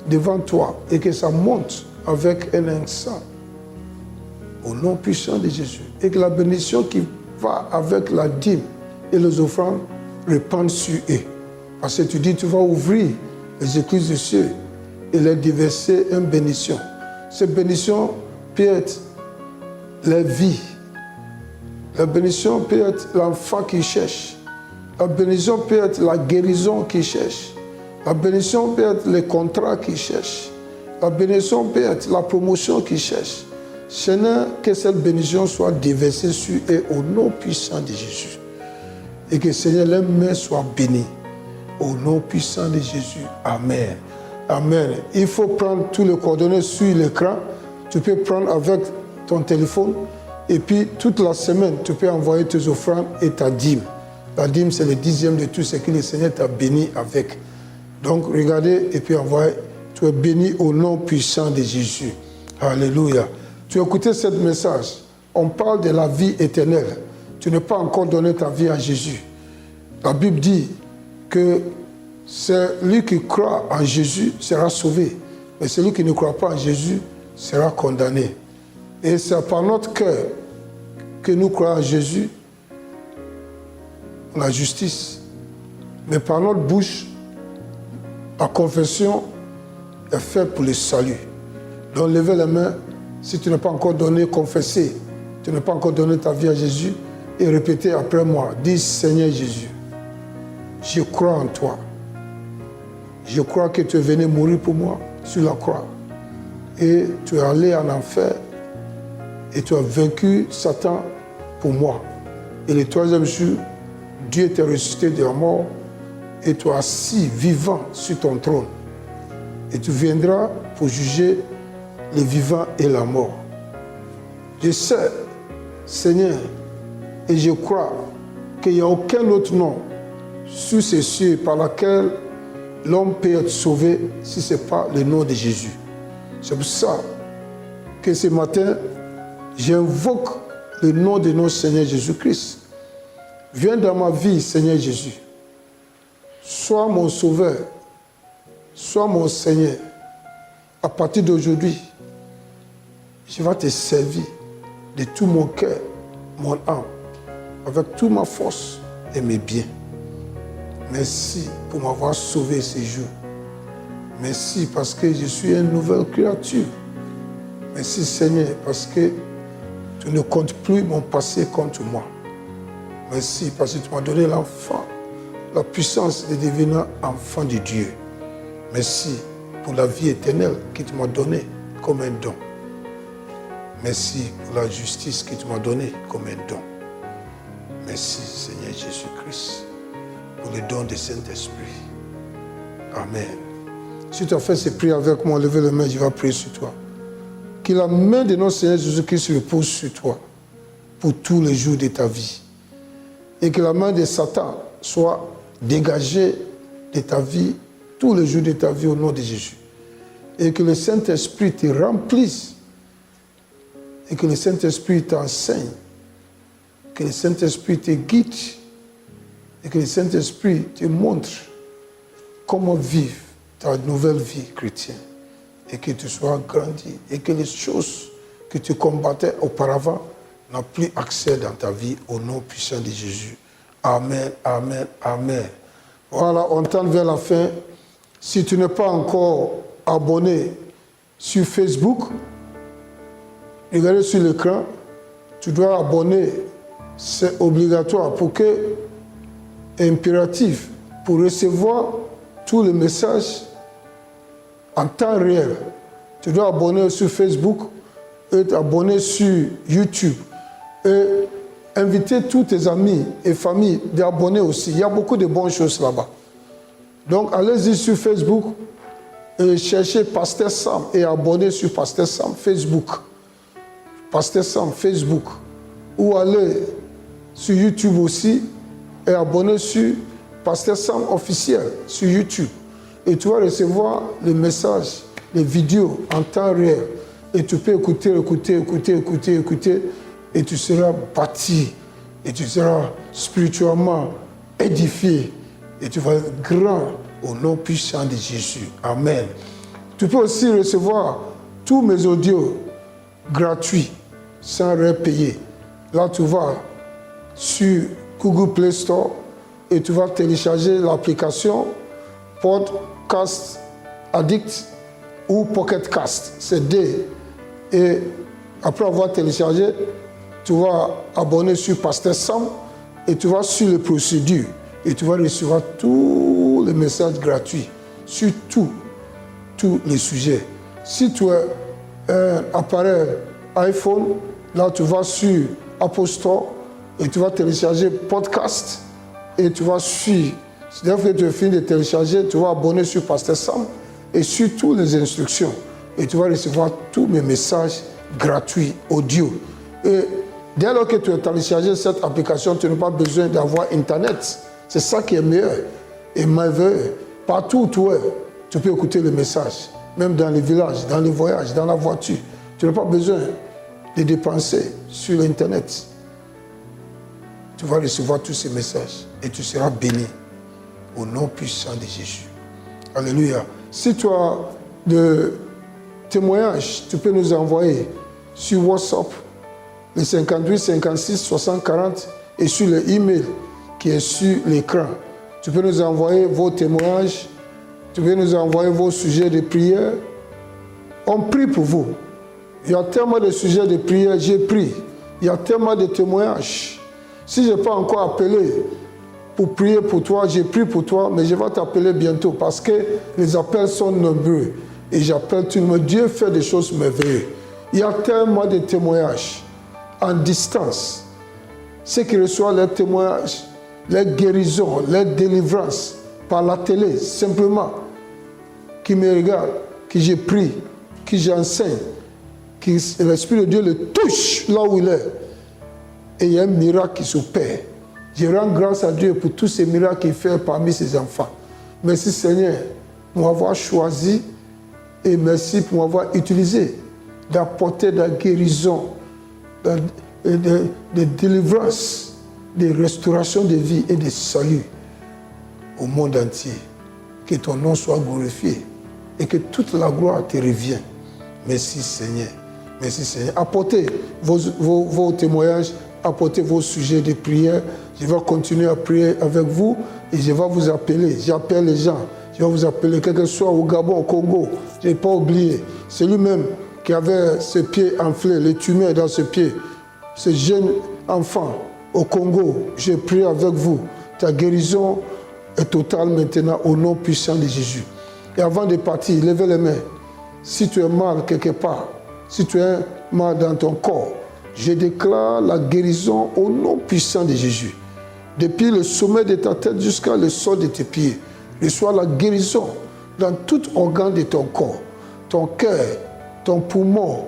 devant toi et que ça monte avec un encens au nom puissant de Jésus. Et que la bénédiction qui va avec la dîme et les offrandes répande sur eux. Parce que tu dis, tu vas ouvrir les écluses des cieux et les déverser une bénédiction. Cette bénédiction peut être la vie. La bénédiction peut être l'enfant qui cherche. La bénédiction peut être la guérison qui cherche. La bénédiction peut être les contrats qui cherchent. La bénédiction peut être la promotion qui cherche. Seigneur, que cette bénédiction soit déversée sur eux au nom puissant de Jésus. Et que Seigneur, les mains soient bénies. Au nom puissant de Jésus. Amen. Amen. Il faut prendre tous les coordonnées sur l'écran. Tu peux prendre avec ton téléphone. Et puis, toute la semaine, tu peux envoyer tes offrandes et ta dîme. La dîme, c'est le 10e de tout ce que le Seigneur t'a béni avec. Donc, regardez et puis envoyez. Tu es béni au nom puissant de Jésus. Alléluia. Tu as écouté ce message. On parle de la vie éternelle. Tu n'as pas encore donné ta vie à Jésus. La Bible dit que celui qui croit en Jésus sera sauvé. Mais celui qui ne croit pas en Jésus sera condamné. Et c'est par notre cœur que nous croyons en Jésus, la justice. Mais par notre bouche, la confession est faite pour le salut. Donc levez les mains, si tu n'as pas encore donné, confessez. Tu n'as pas encore donné ta vie à Jésus, et répétez après moi. Dis, Seigneur Jésus, je crois en toi. Je crois que tu es venu mourir pour moi sur la croix. Et tu es allé en enfer. Et tu as vaincu Satan pour moi. Et le 3e jour, Dieu t'a ressuscité de la mort et tu es assis vivant sur ton trône. Et tu viendras pour juger les vivants et la mort. Je sais, Seigneur, et je crois qu'il n'y a aucun autre nom sous ces cieux par lequel l'homme peut être sauvé si ce n'est pas le nom de Jésus. C'est pour ça que ce matin, j'invoque le nom de notre Seigneur Jésus-Christ. Viens dans ma vie, Seigneur Jésus. Sois mon sauveur. Sois mon Seigneur. À partir d'aujourd'hui, je vais te servir de tout mon cœur, mon âme, avec toute ma force et mes biens. Merci pour m'avoir sauvé ces jours. Merci parce que je suis une nouvelle créature. Merci Seigneur parce que tu ne comptes plus mon passé contre moi. Merci parce que tu m'as donné l'enfant, la puissance de devenir enfant de Dieu. Merci pour la vie éternelle que tu m'as donnée comme un don. Merci pour la justice que tu m'as donnée comme un don. Merci Seigneur Jésus-Christ pour le don du Saint-Esprit. Amen. Si tu as fait ces prières avec moi, levez les mains, je vais prier sur toi. Que la main de notre Seigneur Jésus-Christ repose sur toi pour tous les jours de ta vie. Et que la main de Satan soit dégagée de ta vie tous les jours de ta vie au nom de Jésus. Et que le Saint-Esprit te remplisse. Et que le Saint-Esprit t'enseigne. Que le Saint-Esprit te guide. Et que le Saint-Esprit te montre comment vivre ta nouvelle vie chrétienne. Et que tu sois grandi. Et que les choses que tu combattais auparavant n'ont plus accès dans ta vie au nom puissant de Jésus. Amen, amen, amen. Voilà, on tend vers la fin. Si tu n'es pas encore abonné sur Facebook, regardez sur l'écran, tu dois abonner c'est obligatoire pour que, impératif, pour recevoir tous les messages en temps réel. Tu dois abonner sur Facebook et t'abonner sur YouTube et inviter tous tes amis et familles d'abonner aussi. Il y a beaucoup de bonnes choses là-bas. Donc allez-y sur Facebook et cherchez Pasteur Sam et abonnez sur Pasteur Sam Facebook. Pasteur Sam Facebook. Ou allez sur YouTube aussi et abonnez sur Pasteur Sam officiel sur YouTube. Et tu vas recevoir les messages, les vidéos en temps réel. Et tu peux écouter, et tu seras bâti, et tu seras spirituellement édifié, et tu vas être grand au nom puissant de Jésus. Amen. Tu peux aussi recevoir tous mes audios gratuits, sans rien payer. Là, tu vas sur Google Play Store et tu vas télécharger l'application Podcast Addict ou Pocket Cast. C'est D. Et après avoir téléchargé, tu vas abonner sur Pasteur Sam et tu vas sur les procédures et tu vas recevoir tous les messages gratuits sur tous les sujets. Si tu as un appareil iPhone, là tu vas sur Apple Store et tu vas télécharger Podcast et tu vas suivre. Dès que tu as fini de télécharger, tu vas abonner sur Pasteur Sam et sur toutes les instructions. Et tu vas recevoir tous mes messages gratuits, audio. Et dès lors que tu as téléchargé cette application, tu n'as pas besoin d'avoir Internet. C'est ça qui est meilleur et merveilleux. Partout où tu es, tu peux écouter les messages. Même dans les villages, dans les voyages, dans la voiture. Tu n'as pas besoin de dépenser sur l'Internet. Tu vas recevoir tous ces messages et tu seras béni au nom puissant de Jésus. Alléluia. Si tu as de témoignages, tu peux nous envoyer sur WhatsApp, le 58 56 60 40 et sur le email qui est sur l'écran. Tu peux nous envoyer vos témoignages, tu peux nous envoyer vos sujets de prière. On prie pour vous. Il y a tellement de sujets de prière, j'ai prié. Il y a tellement de témoignages. Si je n'ai pas encore appelé pour prier pour toi, j'ai prié pour toi, mais je vais t'appeler bientôt parce que les appels sont nombreux. Et j'appelle tout le monde. Dieu fait des choses merveilleuses. Il y a tellement de témoignages en distance. Ceux qui reçoivent les témoignages, les guérisons, les délivrances par la télé, simplement, qui me regardent, qui j'ai pris, qui j'enseigne, que l'Esprit de Dieu le touche là où il est. Et il y a un miracle qui s'opère. Je rends grâce à Dieu pour tous ces miracles qu'il fait parmi ses enfants. Merci Seigneur pour m'avoir choisi et merci pour m'avoir utilisé d'apporter de la guérison, de délivrance, de restauration de vie et de salut au monde entier. Que ton nom soit glorifié et que toute la gloire te revienne. Merci Seigneur. Merci Seigneur. Apportez vos témoignages, apportez vos sujets de prière. Je vais continuer à prier avec vous et je vais vous appeler. J'appelle les gens. Je vais vous appeler, quel que soit au Gabon, au Congo. Je n'ai pas oublié. C'est lui-même qui avait ses pieds enflés, les tumeurs dans ses pieds. Ce jeune enfant au Congo, j'ai prié avec vous. Ta guérison est totale maintenant au nom puissant de Jésus. Et avant de partir, levez les mains. Si tu es mal quelque part, si tu es mal dans ton corps, je déclare la guérison au nom puissant de Jésus. Depuis le sommet de ta tête jusqu'à le sol de tes pieds, reçois la guérison dans tout organe de ton corps, ton cœur, ton poumon,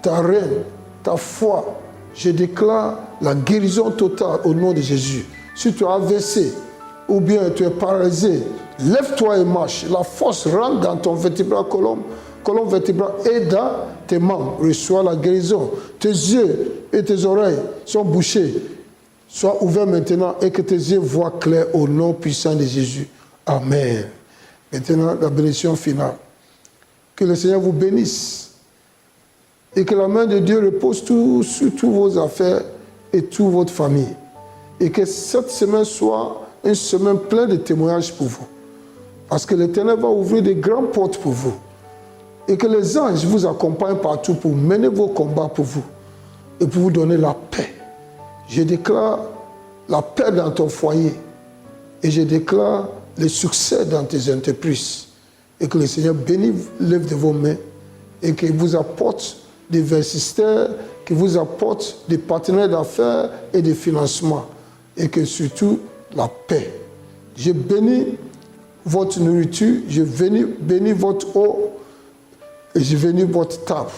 ta reine, ta foi. Je déclare la guérison totale au nom de Jésus. Si tu as AVC ou bien tu es paralysé, lève-toi et marche. La force rentre dans ton vertébral colonne vertébrale et dans tes membres. Reçois la guérison. Tes yeux et tes oreilles sont bouchés. Sois ouvert maintenant et que tes yeux voient clair au nom puissant de Jésus. Amen. Maintenant, la bénédiction finale. Que le Seigneur vous bénisse et que la main de Dieu repose sur toutes vos affaires et toute votre famille. Et que cette semaine soit une semaine pleine de témoignages pour vous. Parce que l'Éternel va ouvrir de grandes portes pour vous. Et que les anges vous accompagnent partout pour mener vos combats pour vous. Et pour vous donner la paix. Je déclare la paix dans ton foyer. Et je déclare le succès dans tes entreprises. Et que le Seigneur bénisse l'œuvre de vos mains. Et qu'il vous apporte des investisseurs, qu'il vous apporte des partenaires d'affaires et de financement. Et que surtout, la paix. Je bénis votre nourriture, je bénis votre eau, et je bénis votre table.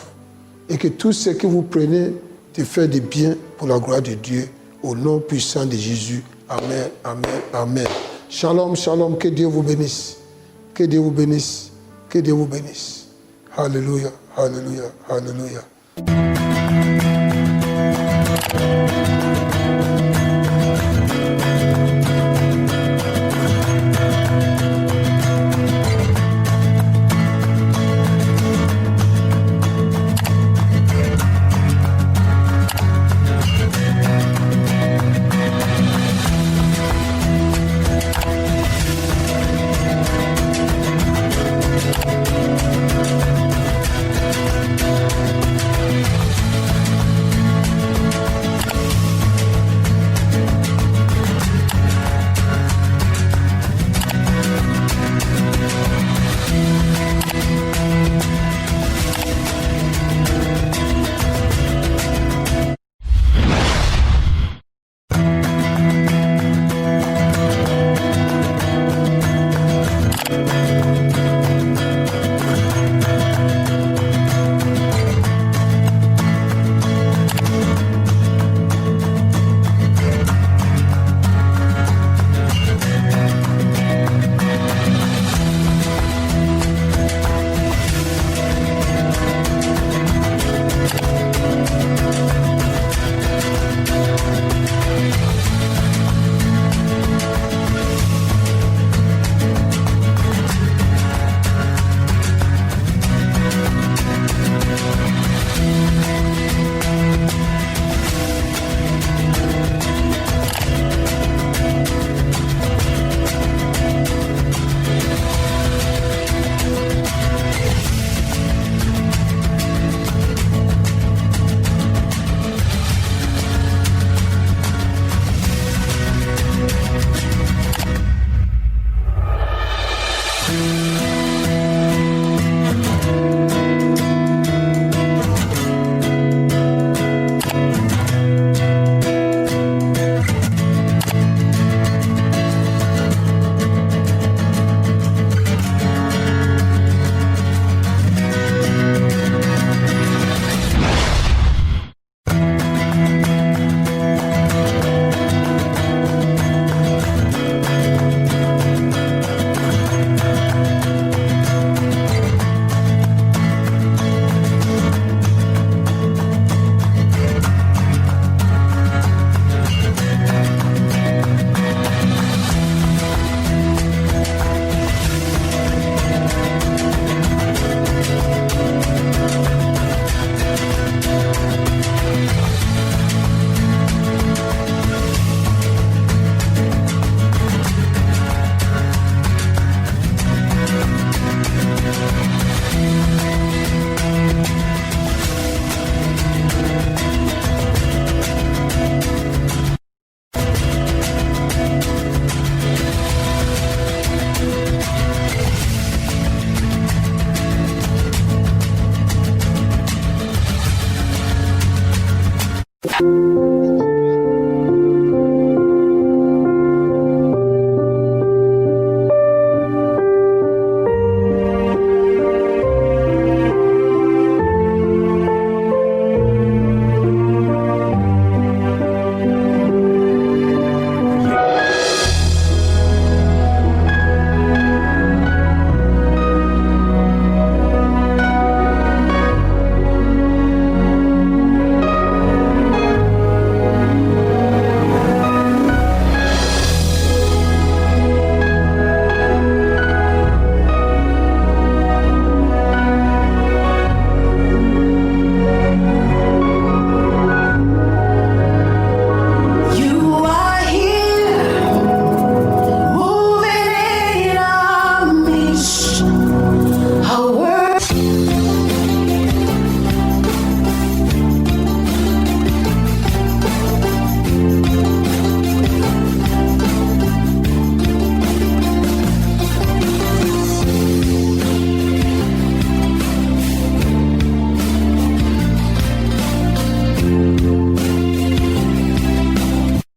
Et que tout ce que vous prenez te fait du bien pour la gloire de Dieu, au nom puissant de Jésus. Amen, amen, amen. Shalom, shalom, que Dieu vous bénisse. Que Dieu vous bénisse. Que Dieu vous bénisse. Alléluia, alléluia, alléluia.